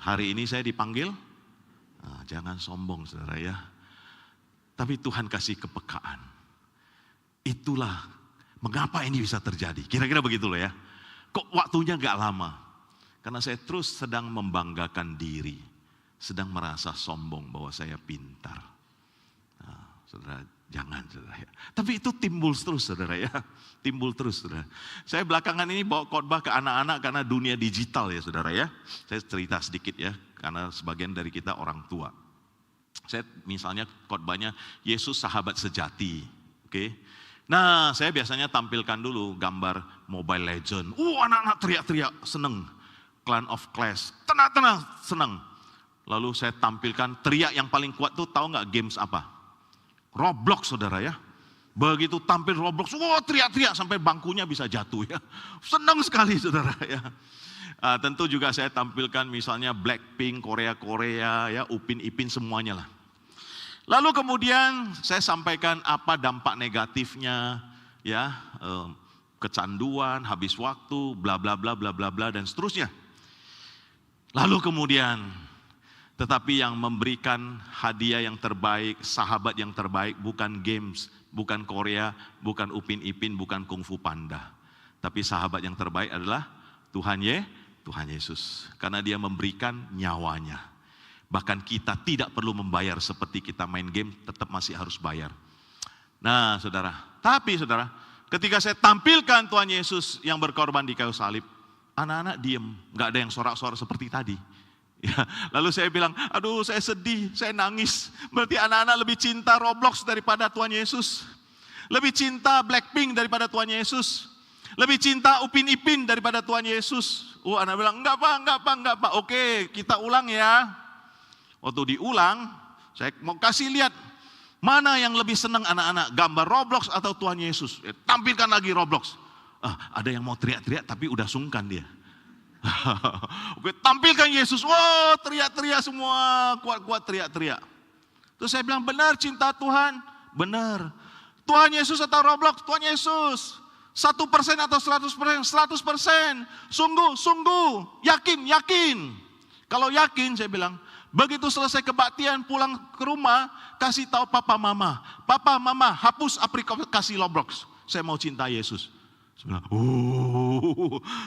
Hari ini saya dipanggil, jangan sombong saudara ya. Tapi Tuhan kasih kepekaan. Itulah mengapa ini bisa terjadi. Kira-kira begitu loh ya. Kok waktunya gak lama? Karena saya terus sedang membanggakan diri. Sedang merasa sombong bahwa saya pintar. Saudara, jangan saudara ya. Tapi itu timbul terus saudara ya. Timbul terus saudara. Saya belakangan ini bawa khotbah ke anak-anak karena dunia digital ya saudara ya. Saya cerita sedikit ya. Karena sebagian dari kita orang tua. Saya misalnya khotbahnya Yesus sahabat sejati. Oke. Nah saya biasanya tampilkan dulu gambar Mobile Legend. Anak-anak teriak-teriak seneng. Clan of Clash, tenang-tenang, senang. Lalu saya tampilkan teriak yang paling kuat tuh tahu nggak games apa? Roblox saudara ya. Begitu tampil Roblox, teriak-teriak sampai bangkunya bisa jatuh ya. Senang sekali saudara ya. Tentu juga saya tampilkan misalnya Blackpink, Korea ya, Upin Ipin semuanya lah. Lalu kemudian saya sampaikan apa dampak negatifnya ya, kecanduan, habis waktu, bla bla bla bla bla bla dan seterusnya. Lalu kemudian, tetapi yang memberikan hadiah yang terbaik, sahabat yang terbaik bukan games, bukan Korea, bukan Upin Ipin, bukan Kung Fu Panda. Tapi sahabat yang terbaik adalah Tuhan Yesus. Karena dia memberikan nyawanya. Bahkan kita tidak perlu membayar seperti kita main game, tetap masih harus bayar. Nah saudara, tapi saudara, ketika saya tampilkan Tuhan Yesus yang berkorban di kayu salib, anak-anak diem, gak ada yang sorak-sorak seperti tadi. Ya, lalu saya bilang, aduh saya sedih, saya nangis. Berarti anak-anak lebih cinta Roblox daripada Tuhan Yesus. Lebih cinta Blackpink daripada Tuhan Yesus. Lebih cinta Upin Ipin daripada Tuhan Yesus. Anak bilang, enggak pak. Oke, kita ulang ya. Waktu diulang, saya mau kasih lihat. Mana yang lebih senang anak-anak, gambar Roblox atau Tuhan Yesus? Tampilkan lagi Roblox. Ada yang mau teriak-teriak tapi udah sungkan dia. Oke, tampilkan Yesus. Teriak-teriak semua, kuat-kuat teriak-teriak. Terus saya bilang, benar cinta Tuhan? Benar. Tuhan Yesus atau Roblox? Tuhan Yesus. 1% atau 100%? 100%. Sungguh. Yakin. Kalau yakin, saya bilang, begitu selesai kebaktian pulang ke rumah, kasih tahu papa mama. Papa mama, hapus aplikasi Roblox. Saya mau cinta Yesus.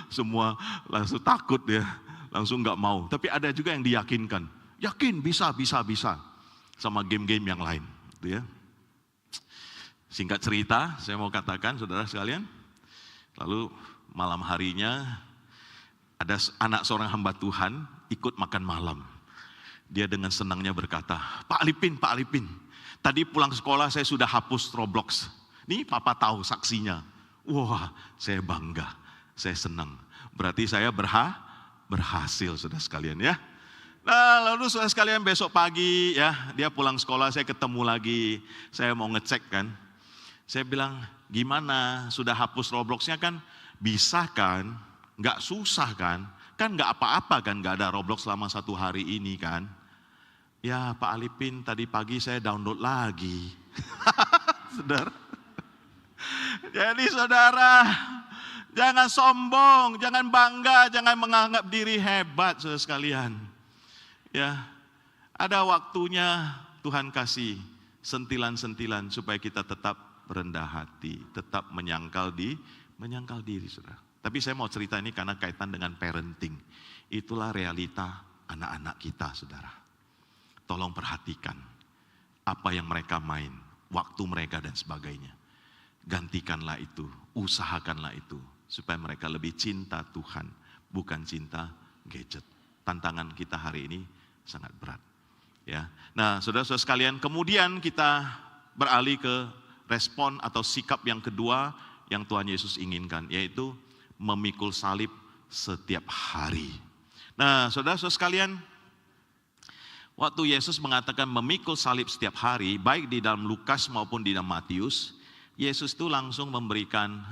Semua langsung takut ya, langsung nggak mau. Tapi ada juga yang diyakinkan, yakin bisa, sama game-game yang lain, gitu ya. Singkat cerita, saya mau katakan, saudara sekalian, lalu malam harinya ada anak seorang hamba Tuhan ikut makan malam. Dia dengan senangnya berkata, Pak Alipin, tadi pulang sekolah saya sudah hapus Roblox. Nih papa tahu saksinya. Wah, saya bangga, saya senang. Berarti saya berhasil, saudara sekalian ya. Nah, lalu saudara sekalian besok pagi ya, dia pulang sekolah, saya ketemu lagi. Saya mau ngecek kan. Saya bilang, gimana? Sudah hapus Robloxnya kan? Bisa kan? Nggak susah kan? Kan nggak apa-apa kan? Nggak ada Roblox selama 1 hari ini kan? Ya Pak Alipin, tadi pagi saya download lagi. Saudara. Jadi saudara, jangan sombong, jangan bangga, jangan menganggap diri hebat saudara sekalian. Ya, ada waktunya Tuhan kasih sentilan-sentilan supaya kita tetap rendah hati, tetap menyangkal diri saudara. Tapi saya mau cerita ini karena kaitan dengan parenting. Itulah realita anak-anak kita saudara. Tolong perhatikan apa yang mereka main, waktu mereka dan sebagainya. Gantikanlah itu, usahakanlah itu, supaya mereka lebih cinta Tuhan, bukan cinta gadget. Tantangan kita hari ini sangat berat. Ya, nah saudara-saudara sekalian, kemudian kita beralih ke respon atau sikap yang kedua yang Tuhan Yesus inginkan, yaitu memikul salib setiap hari. Nah, saudara-saudara sekalian, waktu Yesus mengatakan memikul salib setiap hari, baik di dalam Lukas maupun di dalam Matius, Yesus itu langsung memberikan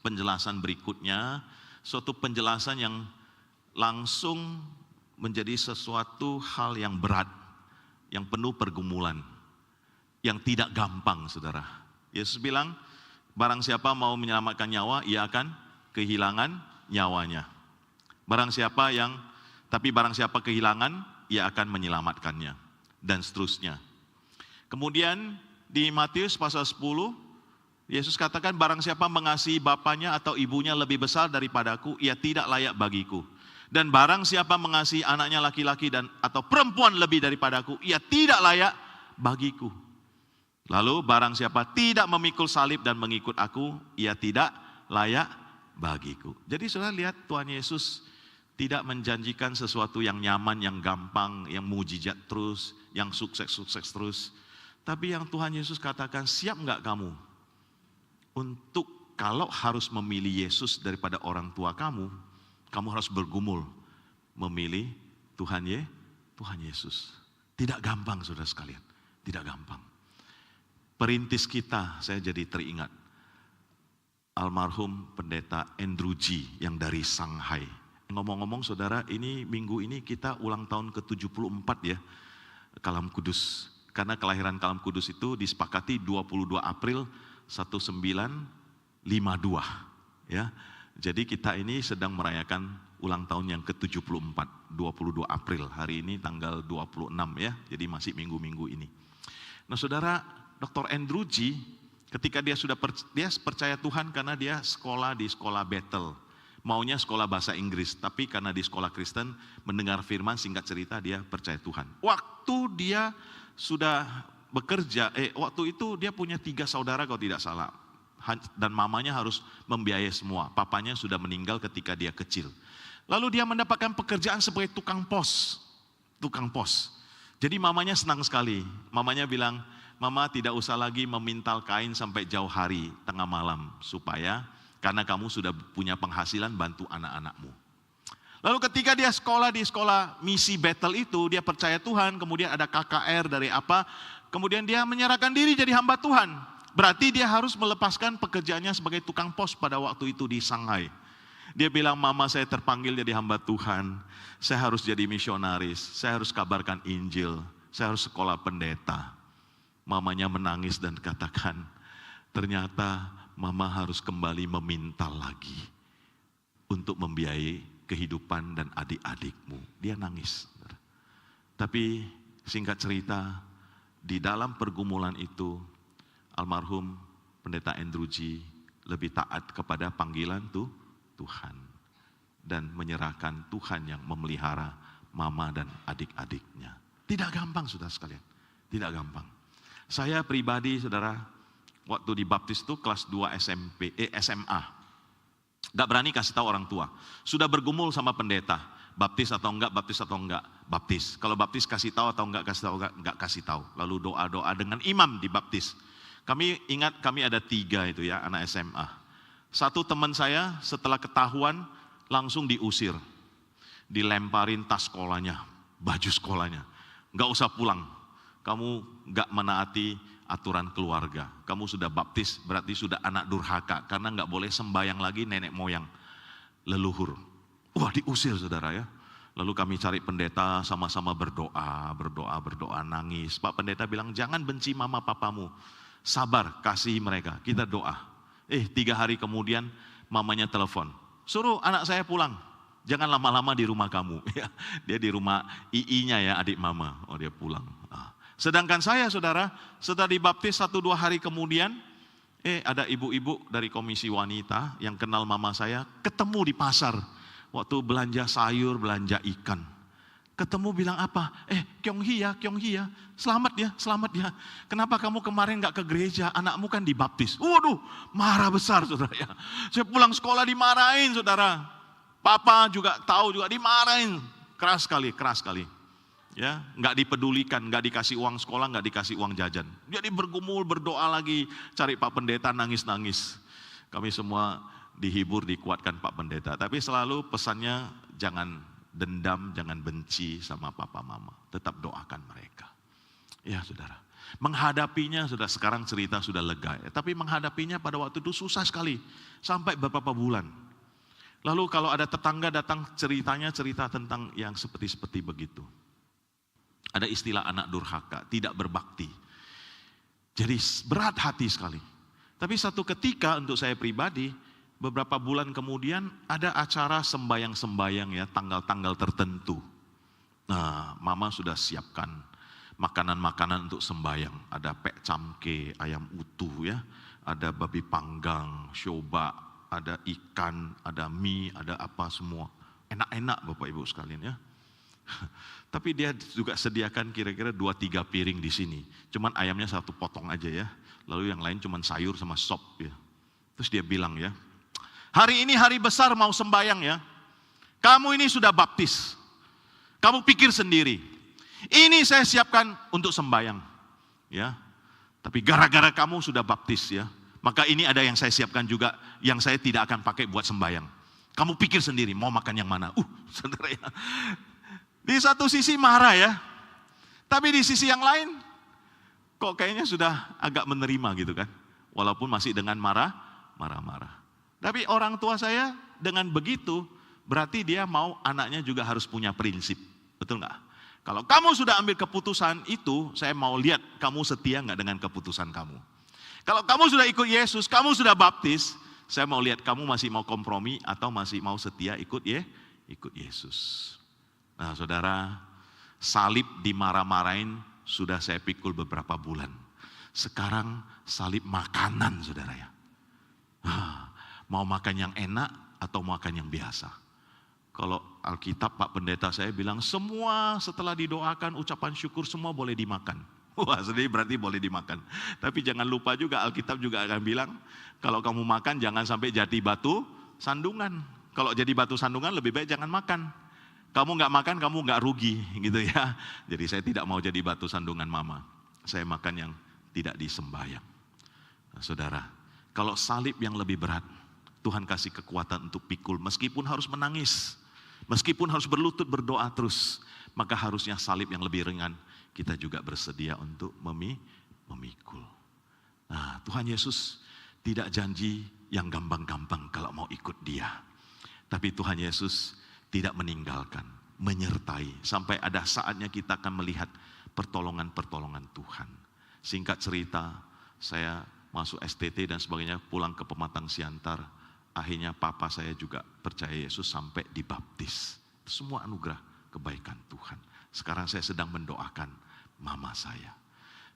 penjelasan berikutnya, suatu penjelasan yang langsung menjadi sesuatu hal yang berat, yang penuh pergumulan, yang tidak gampang, saudara. Yesus bilang, barang siapa mau menyelamatkan nyawa, ia akan kehilangan nyawanya. Barang siapa kehilangan, ia akan menyelamatkannya. Dan seterusnya. Kemudian di Matius pasal 10, Yesus katakan, barang siapa mengasihi bapaknya atau ibunya lebih besar daripadaku, ia tidak layak bagiku. Dan barang siapa mengasihi anaknya laki-laki atau perempuan lebih daripadaku, ia tidak layak bagiku. Lalu barang siapa tidak memikul salib dan mengikut aku, ia tidak layak bagiku. Jadi saudara lihat, Tuhan Yesus tidak menjanjikan sesuatu yang nyaman, yang gampang, yang mujizat terus, yang sukses terus. Tapi yang Tuhan Yesus katakan, siap enggak kamu untuk kalau harus memilih Yesus daripada orang tua kamu harus bergumul memilih Tuhan Yesus. Tidak gampang saudara sekalian, tidak gampang. Perintis kita, saya jadi teringat almarhum pendeta Andrew G yang dari Shanghai. Ngomong-ngomong saudara, ini minggu ini kita ulang tahun ke-74 ya, Kalam Kudus. Karena kelahiran Kalam Kudus itu disepakati 22 April 1952 ya. Jadi kita ini sedang merayakan ulang tahun yang ke-74, 22 April. Hari ini tanggal 26 ya, jadi masih minggu-minggu ini. Nah saudara, Dr. Andrew G, ketika dia percaya Tuhan karena dia sekolah di sekolah Bethel. Maunya sekolah bahasa Inggris, tapi karena di sekolah Kristen mendengar firman, singkat cerita dia percaya Tuhan. Waktu dia sudah bekerja, waktu itu dia punya 3 saudara kalau tidak salah. Dan mamanya harus membiayai semua. Papanya sudah meninggal ketika dia kecil. Lalu dia mendapatkan pekerjaan sebagai tukang pos. Jadi mamanya senang sekali. Mamanya bilang, Mama tidak usah lagi memintal kain sampai jauh hari, tengah malam. Karena kamu sudah punya penghasilan bantu anak-anakmu. Lalu ketika dia sekolah di sekolah misi Bethel itu, dia percaya Tuhan, kemudian ada KKR dari apa, kemudian dia menyerahkan diri jadi hamba Tuhan. Berarti dia harus melepaskan pekerjaannya sebagai tukang pos pada waktu itu di Shanghai. Dia bilang, Mama saya terpanggil jadi hamba Tuhan, saya harus jadi misionaris, saya harus kabarkan Injil, saya harus sekolah pendeta. Mamanya menangis dan katakan, ternyata Mama harus kembali meminta lagi untuk membiayai kehidupan dan adik-adikmu. Dia nangis. Tapi singkat cerita, di dalam pergumulan itu, almarhum pendeta Andrew G lebih taat kepada panggilan Tuhan. Dan menyerahkan Tuhan yang memelihara mama dan adik-adiknya. Tidak gampang saudara sekalian, tidak gampang. Saya pribadi saudara, waktu dibaptis itu kelas 2 SMA. Gak berani kasih tahu orang tua. Sudah bergumul sama pendeta, baptis atau enggak, baptis. Kalau baptis kasih tahu atau enggak kasih tahu. Lalu doa-doa dengan imam dibaptis. Kami ingat kami ada 3 itu ya, anak SMA. Satu teman saya setelah ketahuan langsung diusir. Dilemparin tas sekolahnya, baju sekolahnya. Gak usah pulang. Kamu gak menaati aturan keluarga. Kamu sudah baptis, berarti sudah anak durhaka. Karena gak boleh sembahyang lagi nenek moyang, leluhur. Wah, diusir saudara ya. Lalu kami cari pendeta, sama-sama berdoa, nangis. Pak pendeta bilang, jangan benci mama papamu. Sabar, kasihi mereka, kita doa. 3 hari kemudian mamanya telepon. Suruh anak saya pulang. Jangan lama-lama di rumah kamu. Dia di rumah II-nya ya, adik mama. Oh dia pulang. Sedangkan saya saudara, setelah dibaptis 1-2 hari kemudian, ada ibu-ibu dari komisi wanita yang kenal mama saya, ketemu di pasar. Waktu belanja sayur, belanja ikan. Ketemu bilang apa? Kyung Hee ya, selamat ya. Kenapa kamu kemarin gak ke gereja? Anakmu kan dibaptis. Waduh, marah besar saudara ya. Saya pulang sekolah dimarahin saudara. Papa juga tahu juga dimarahin. Keras sekali. Ya, nggak dipedulikan, nggak dikasih uang sekolah, nggak dikasih uang jajan. Jadi bergumul, berdoa lagi, cari Pak Pendeta, nangis-nangis. Kami semua dihibur, dikuatkan Pak Pendeta. Tapi selalu pesannya jangan dendam, jangan benci sama papa mama. Tetap doakan mereka. Ya saudara, menghadapinya sudah sekarang cerita sudah lega. Tapi menghadapinya pada waktu itu susah sekali. Sampai beberapa bulan. Lalu kalau ada tetangga datang ceritanya cerita tentang yang seperti begitu. Ada istilah anak durhaka, tidak berbakti. Jadi berat hati sekali. Tapi satu ketika untuk saya pribadi, beberapa bulan kemudian ada acara sembayang-sembayang ya, tanggal-tanggal tertentu. Nah, mama sudah siapkan makanan-makanan untuk sembayang. Ada pek camke, ayam utuh ya, ada babi panggang, coba, ada ikan, ada mie, ada apa semua. Enak-enak Bapak Ibu sekalian ya. Tapi dia juga sediakan kira-kira 2-3 piring di sini. Cuman ayamnya 1 potong aja ya. Lalu yang lain cuman sayur sama sop ya. Terus dia bilang ya, hari ini hari besar mau sembayang ya. Kamu ini sudah baptis. Kamu pikir sendiri. Ini saya siapkan untuk sembayang. Ya. Tapi gara-gara kamu sudah baptis ya. Maka ini ada yang saya siapkan juga yang saya tidak akan pakai buat sembayang. Kamu pikir sendiri mau makan yang mana. Saudara ya. Di satu sisi marah ya, tapi di sisi yang lain, kok kayaknya sudah agak menerima gitu kan. Walaupun masih dengan marah-marah. Tapi orang tua saya dengan begitu, berarti dia mau anaknya juga harus punya prinsip. Betul nggak? Kalau kamu sudah ambil keputusan itu, saya mau lihat kamu setia nggak dengan keputusan kamu. Kalau kamu sudah ikut Yesus, kamu sudah baptis, saya mau lihat kamu masih mau kompromi atau masih mau setia ikut Yesus. Nah saudara, salib dimarah-marahin sudah saya pikul beberapa bulan. Sekarang salib makanan saudara ya. Mau makan yang enak atau makan yang biasa. Kalau Alkitab Pak Pendeta saya bilang semua setelah didoakan ucapan syukur semua boleh dimakan. Wah sedih berarti boleh dimakan. Tapi jangan lupa juga Alkitab juga akan bilang kalau kamu makan jangan sampai jadi batu sandungan. Kalau jadi batu sandungan lebih baik jangan makan. Kamu nggak makan, kamu nggak rugi, gitu ya. Jadi saya tidak mau jadi batu sandungan mama. Saya makan yang tidak disembayang. Nah, saudara, kalau salib yang lebih berat, Tuhan kasih kekuatan untuk pikul, meskipun harus menangis, meskipun harus berlutut berdoa terus, maka harusnya salib yang lebih ringan, kita juga bersedia untuk memikul. Nah, Tuhan Yesus tidak janji yang gampang-gampang kalau mau ikut Dia. Tapi Tuhan Yesus tidak meninggalkan, menyertai. Sampai ada saatnya kita akan melihat pertolongan-pertolongan Tuhan. Singkat cerita, saya masuk STT dan sebagainya, pulang ke Pematang Siantar. Akhirnya papa saya juga percaya Yesus sampai dibaptis. Semua anugerah kebaikan Tuhan. Sekarang saya sedang mendoakan mama saya.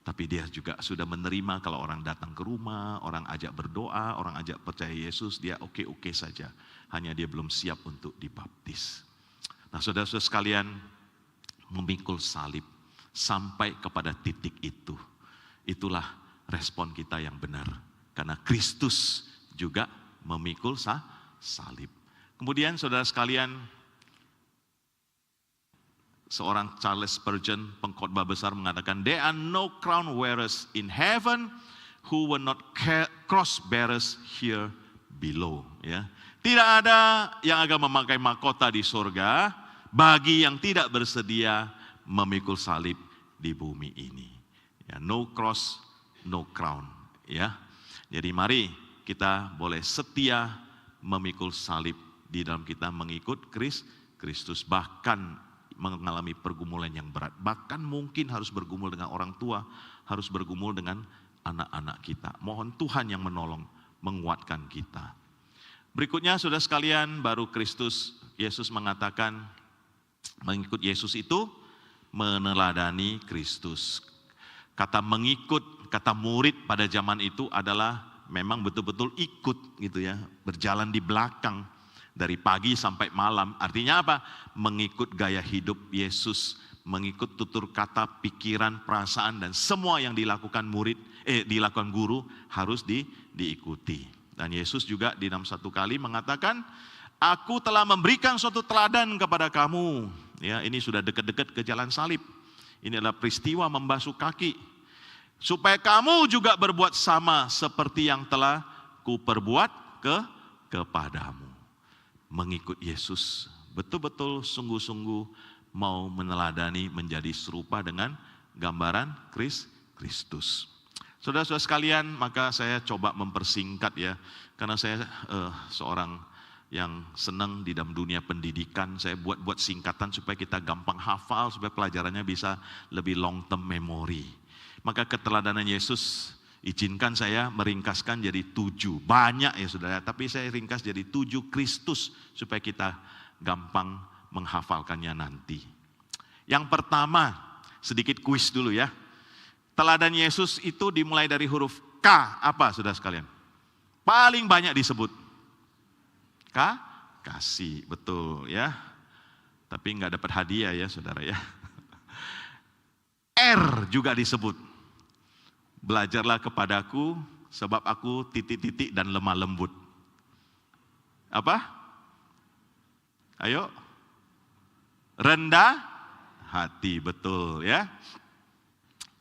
Tapi dia juga sudah menerima kalau orang datang ke rumah, orang ajak berdoa, orang ajak percaya Yesus, dia oke-oke saja. Hanya dia belum siap untuk dibaptis. Nah saudara-saudara sekalian, memikul salib sampai kepada titik itu. Itulah respon kita yang benar. Karena Kristus juga memikul salib. Kemudian saudara sekalian, seorang Charles Spurgeon, pengkhotbah besar mengatakan, there are no crown wearers in heaven who were not cross bearers here below. Ya. Tidak ada yang akan memakai mahkota di surga bagi yang tidak bersedia memikul salib di bumi ini. Ya, no cross, no crown. Ya. Jadi mari kita boleh setia memikul salib di dalam kita mengikut Kristus. Bahkan mengalami pergumulan yang berat. Bahkan mungkin harus bergumul dengan orang tua, harus bergumul dengan anak-anak kita. Mohon Tuhan yang menolong, menguatkan kita. Berikutnya saudara sekalian, baru Yesus mengatakan, mengikut Yesus itu meneladani Kristus. Kata mengikut, kata murid pada zaman itu adalah memang betul-betul ikut gitu ya, berjalan di belakang. Dari pagi sampai malam, artinya apa? Mengikut gaya hidup Yesus, mengikut tutur kata, pikiran, perasaan, dan semua yang dilakukan dilakukan guru harus diikuti. Dan Yesus juga di dalam satu kali mengatakan, aku telah memberikan suatu teladan kepada kamu. Ya, ini sudah dekat-dekat ke jalan salib. Ini adalah peristiwa membasuh kaki. Supaya kamu juga berbuat sama seperti yang telah kuperbuat kepadamu. Mengikut Yesus, betul-betul sungguh-sungguh mau meneladani menjadi serupa dengan gambaran Kristus. Saudara-saudara sekalian, maka saya coba mempersingkat ya, karena saya seorang yang senang di dalam dunia pendidikan. Saya buat singkatan supaya kita gampang hafal, supaya pelajarannya bisa lebih long term memory. Maka keteladanan Yesus, izinkan saya meringkaskan jadi 7. Banyak ya saudara, tapi saya ringkas jadi 7 Kristus supaya kita gampang menghafalkannya nanti. Yang pertama, sedikit kuis dulu ya. Teladan Yesus itu dimulai dari huruf K. Apa saudara sekalian? Paling banyak disebut kasih, betul ya. Tapi nggak dapat hadiah ya saudara ya. R juga disebut. Belajarlah kepadaku sebab aku titik-titik dan lemah lembut. Apa? Ayo. Rendah hati, betul ya.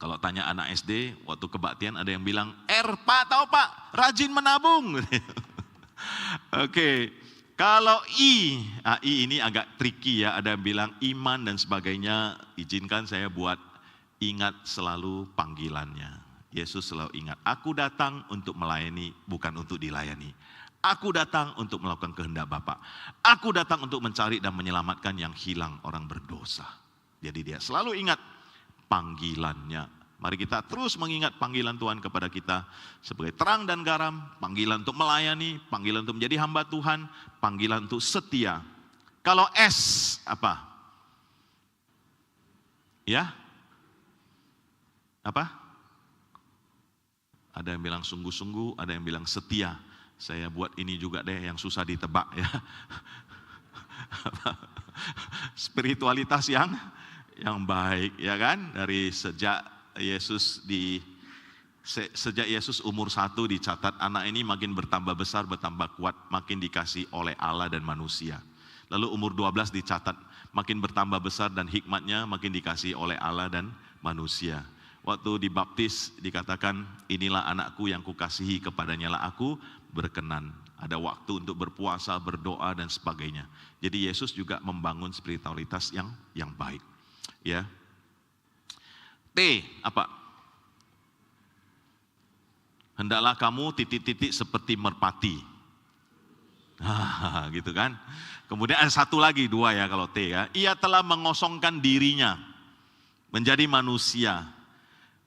Kalau tanya anak SD waktu kebaktian ada yang bilang, Pak tahu Pak, rajin menabung. Oke. Kalau I ini agak tricky ya, ada yang bilang iman dan sebagainya. Izinkan saya buat ingat selalu panggilannya. Yesus selalu ingat, aku datang untuk melayani, bukan untuk dilayani. Aku datang untuk melakukan kehendak Bapa. Aku datang untuk mencari dan menyelamatkan yang hilang, orang berdosa. Jadi dia selalu ingat panggilannya. Mari kita terus mengingat panggilan Tuhan kepada kita sebagai terang dan garam, panggilan untuk melayani, panggilan untuk menjadi hamba Tuhan, panggilan untuk setia. Kalau S apa? Ya? Apa? Ada yang bilang sungguh-sungguh, ada yang bilang setia. Saya buat ini juga deh yang susah ditebak ya. Spiritualitas yang baik ya kan, dari sejak Yesus umur 1 dicatat anak ini makin bertambah besar, bertambah kuat, makin dikasih oleh Allah dan manusia. Lalu umur 12 dicatat makin bertambah besar dan hikmatnya makin dikasih oleh Allah dan manusia. Waktu dibaptis dikatakan, inilah anakku yang kukasihi, kepadanya lah aku berkenan. Ada waktu untuk berpuasa, berdoa dan sebagainya. Jadi Yesus juga membangun spiritualitas yang baik. Ya. T apa? Hendaklah kamu titik-titik seperti merpati. Gitu kan. Kemudian ada satu lagi, 2 ya kalau T ya. Ia telah mengosongkan dirinya menjadi manusia.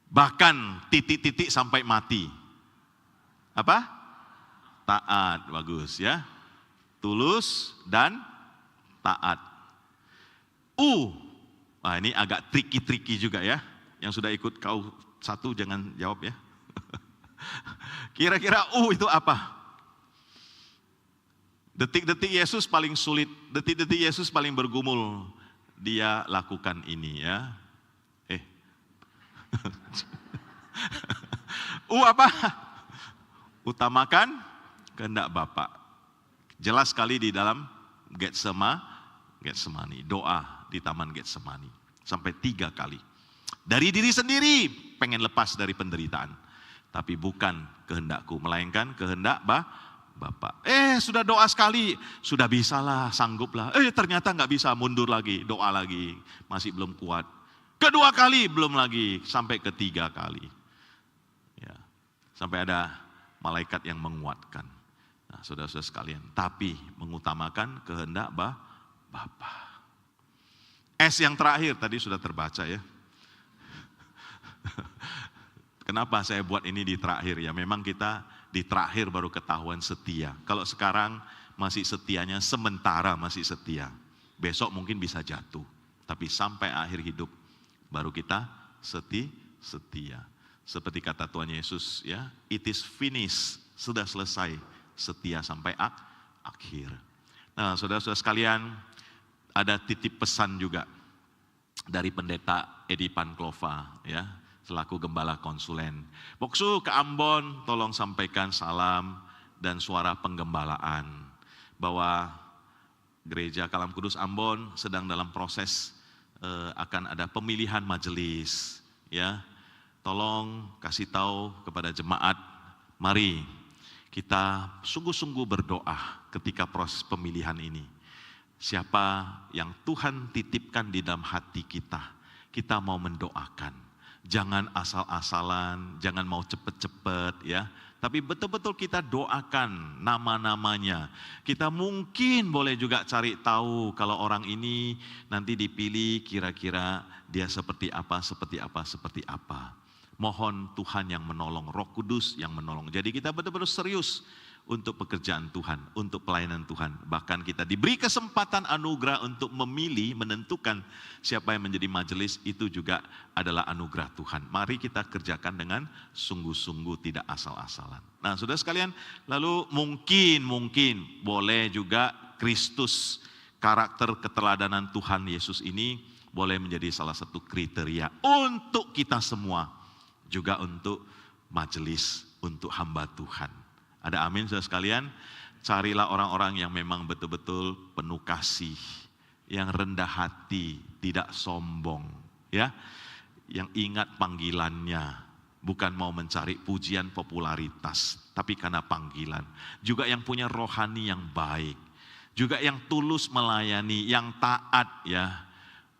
Bahkan titik-titik sampai mati. Apa? Taat, bagus ya. Tulus dan taat. Ini agak tricky juga ya. Yang sudah ikut kau 1 jangan jawab ya. Kira-kira itu apa? Detik-detik Yesus paling sulit, detik-detik Yesus paling bergumul. Dia lakukan ini ya. Apa? Utamakan kehendak Bapa. Jelas sekali di dalam Getsemani, doa di Taman Getsemani. Sampai 3 kali. Dari diri sendiri pengen lepas dari penderitaan. Tapi bukan kehendakku, melainkan kehendak Bapa. Sudah doa sekali, sudah bisalah, sangguplah. Ternyata nggak bisa, mundur lagi, doa lagi, masih belum kuat. Kedua kali belum lagi, sampai 3 kali. Ya, sampai ada malaikat yang menguatkan. Nah, saudara-saudara sekalian, tapi mengutamakan kehendak Bapa. S yang terakhir tadi sudah terbaca ya. Kenapa saya buat ini di terakhir ya? Memang kita di terakhir baru ketahuan setia. Kalau sekarang masih setianya sementara, masih setia. Besok mungkin bisa jatuh. Tapi sampai akhir hidup baru kita setia. Seperti kata Tuhan Yesus ya, it is finished, sudah selesai, setia sampai akhir. Nah, saudara-saudara sekalian, ada titip pesan juga dari pendeta Edi Panklova ya, selaku gembala konsulen. Boksu ke Ambon, tolong sampaikan salam dan suara penggembalaan bahwa Gereja Kalam Kudus Ambon sedang dalam proses akan ada pemilihan majelis, ya. Tolong kasih tahu kepada jemaat, mari kita sungguh-sungguh berdoa ketika proses pemilihan ini. Siapa yang Tuhan titipkan di dalam hati kita mau mendoakan. Jangan asal-asalan, jangan mau cepet-cepet, ya. Tapi betul-betul kita doakan nama-namanya. Kita mungkin boleh juga cari tahu kalau orang ini nanti dipilih kira-kira dia seperti apa, seperti apa, seperti apa. Mohon Tuhan yang menolong, Roh Kudus yang menolong. Jadi kita betul-betul serius untuk pekerjaan Tuhan, untuk pelayanan Tuhan. Bahkan kita diberi kesempatan anugerah untuk memilih, menentukan siapa yang menjadi majelis, itu juga adalah anugerah Tuhan. Mari kita kerjakan dengan sungguh-sungguh, tidak asal-asalan. Nah, saudara sekalian, lalu mungkin boleh juga Kristus, karakter keteladanan Tuhan Yesus ini boleh menjadi salah satu kriteria untuk kita semua, juga untuk majelis, untuk hamba Tuhan. Ada amin saudara sekalian. Carilah orang-orang yang memang betul-betul penuh kasih, yang rendah hati, tidak sombong, ya. Yang ingat panggilannya, bukan mau mencari pujian popularitas, tapi karena panggilan. Juga yang punya rohani yang baik, juga yang tulus melayani, yang taat, ya.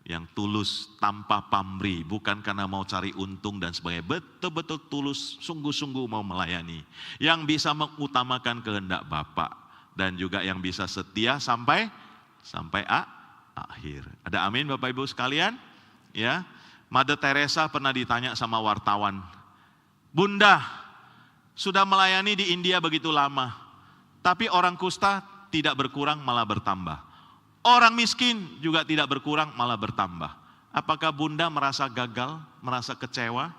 Yang tulus tanpa pamrih, bukan karena mau cari untung dan sebagainya. Betul-betul tulus, sungguh-sungguh mau melayani. Yang bisa mengutamakan kehendak Bapa, dan juga yang bisa setia sampai akhir. Ada amin Bapak Ibu sekalian? Ya, Mother Teresa pernah ditanya sama wartawan, Bunda, sudah melayani di India begitu lama, tapi orang kusta tidak berkurang malah bertambah. Orang miskin juga tidak berkurang, malah bertambah. Apakah Bunda merasa gagal, merasa kecewa,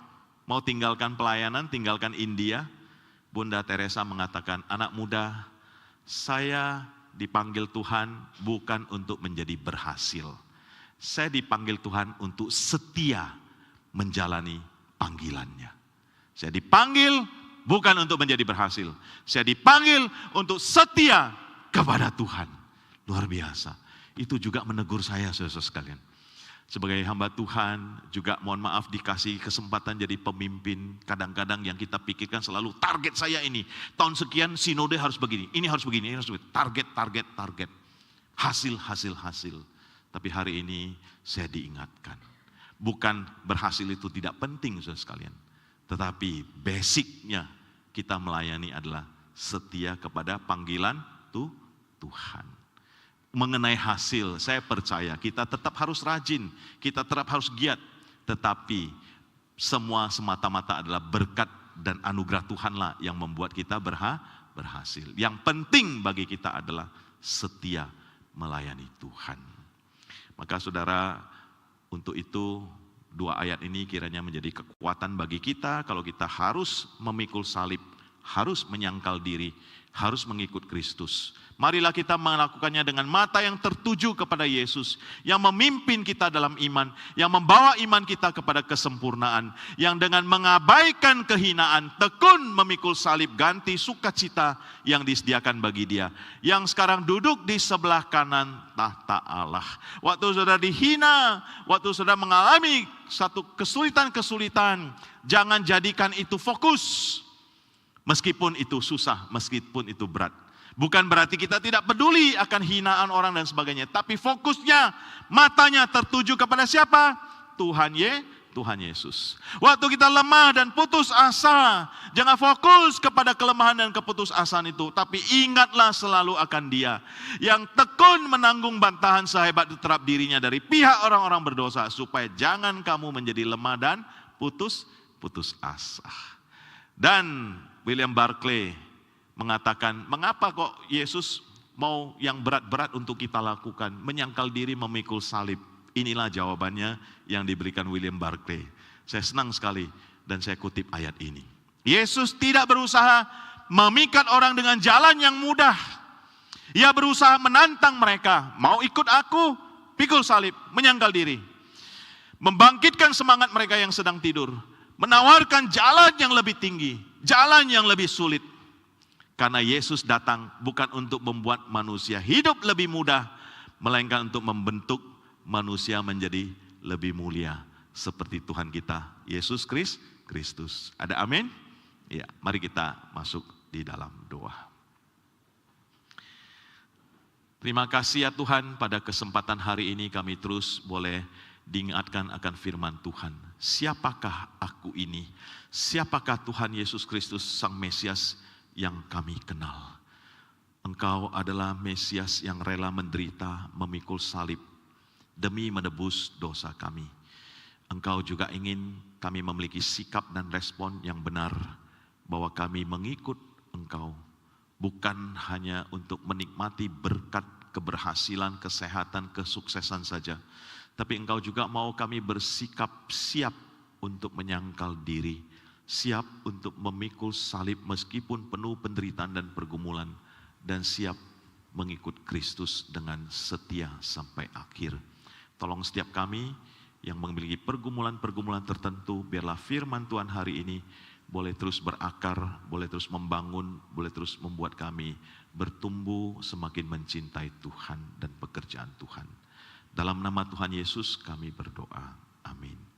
mau tinggalkan pelayanan, tinggalkan India? Bunda Teresa mengatakan, anak muda, saya dipanggil Tuhan bukan untuk menjadi berhasil. Saya dipanggil Tuhan untuk setia menjalani panggilannya. Saya dipanggil bukan untuk menjadi berhasil. Saya dipanggil untuk setia kepada Tuhan. Luar biasa. Itu juga menegur saya, saudara sekalian. Sebagai hamba Tuhan, juga mohon maaf dikasih kesempatan jadi pemimpin. Kadang-kadang yang kita pikirkan selalu target saya ini. Tahun sekian sinode harus begini, ini harus begini, ini harus begini. Target. Hasil. Tapi hari ini saya diingatkan. Bukan berhasil itu tidak penting, saudara sekalian. Tetapi basicnya kita melayani adalah setia kepada panggilan Tuhan. Mengenai hasil, saya percaya kita tetap harus rajin, kita tetap harus giat. Tetapi semua semata-mata adalah berkat dan anugerah Tuhanlah yang membuat kita berhasil. Yang penting bagi kita adalah setia melayani Tuhan. Maka saudara, untuk itu 2 ayat ini kiranya menjadi kekuatan bagi kita kalau kita harus memikul salib, harus menyangkal diri, harus mengikut Kristus. Marilah kita melakukannya dengan mata yang tertuju kepada Yesus, yang memimpin kita dalam iman, yang membawa iman kita kepada kesempurnaan, yang dengan mengabaikan kehinaan, tekun memikul salib, ganti sukacita yang disediakan bagi Dia, yang sekarang duduk di sebelah kanan tahta Allah. Waktu saudara dihina, waktu saudara mengalami satu kesulitan-kesulitan, jangan jadikan itu fokus. Meskipun itu susah, meskipun itu berat. Bukan berarti kita tidak peduli akan hinaan orang dan sebagainya. Tapi fokusnya, matanya tertuju kepada siapa? Tuhan Yesus. Waktu kita lemah dan putus asa, jangan fokus kepada kelemahan dan keputusasaan itu. Tapi ingatlah selalu akan Dia. Yang tekun menanggung bantahan sehebat diterap dirinya dari pihak orang-orang berdosa. Supaya jangan kamu menjadi lemah dan putus asa. Dan William Barclay mengatakan, mengapa kok Yesus mau yang berat-berat untuk kita lakukan? Menyangkal diri, memikul salib. Inilah jawabannya yang diberikan William Barclay. Saya senang sekali dan saya kutip ayat ini. Yesus tidak berusaha memikat orang dengan jalan yang mudah. Ia berusaha menantang mereka. Mau ikut aku? Pikul salib, menyangkal diri. Membangkitkan semangat mereka yang sedang tidur. Menawarkan jalan yang lebih tinggi, jalan yang lebih sulit. Karena Yesus datang bukan untuk membuat manusia hidup lebih mudah, melainkan untuk membentuk manusia menjadi lebih mulia. Seperti Tuhan kita, Yesus Kristus. Ada amin? Ya, mari kita masuk di dalam doa. Terima kasih ya Tuhan, pada kesempatan hari ini kami terus boleh diingatkan akan firman Tuhan. Siapakah aku ini? Siapakah Tuhan Yesus Kristus Sang Mesias yang kami kenal? Engkau adalah Mesias yang rela menderita, memikul salib demi menebus dosa kami. Engkau juga ingin kami memiliki sikap dan respon yang benar bahwa kami mengikut Engkau. Bukan hanya untuk menikmati berkat, keberhasilan, kesehatan, kesuksesan saja. Tapi Engkau juga mau kami bersikap siap untuk menyangkal diri. Siap untuk memikul salib meskipun penuh penderitaan dan pergumulan. Dan siap mengikut Kristus dengan setia sampai akhir. Tolong setiap kami yang memiliki pergumulan-pergumulan tertentu, biarlah firman Tuhan hari ini boleh terus berakar, boleh terus membangun, boleh terus membuat kami bertumbuh semakin mencintai Tuhan dan pekerjaan Tuhan. Dalam nama Tuhan Yesus kami berdoa. Amin.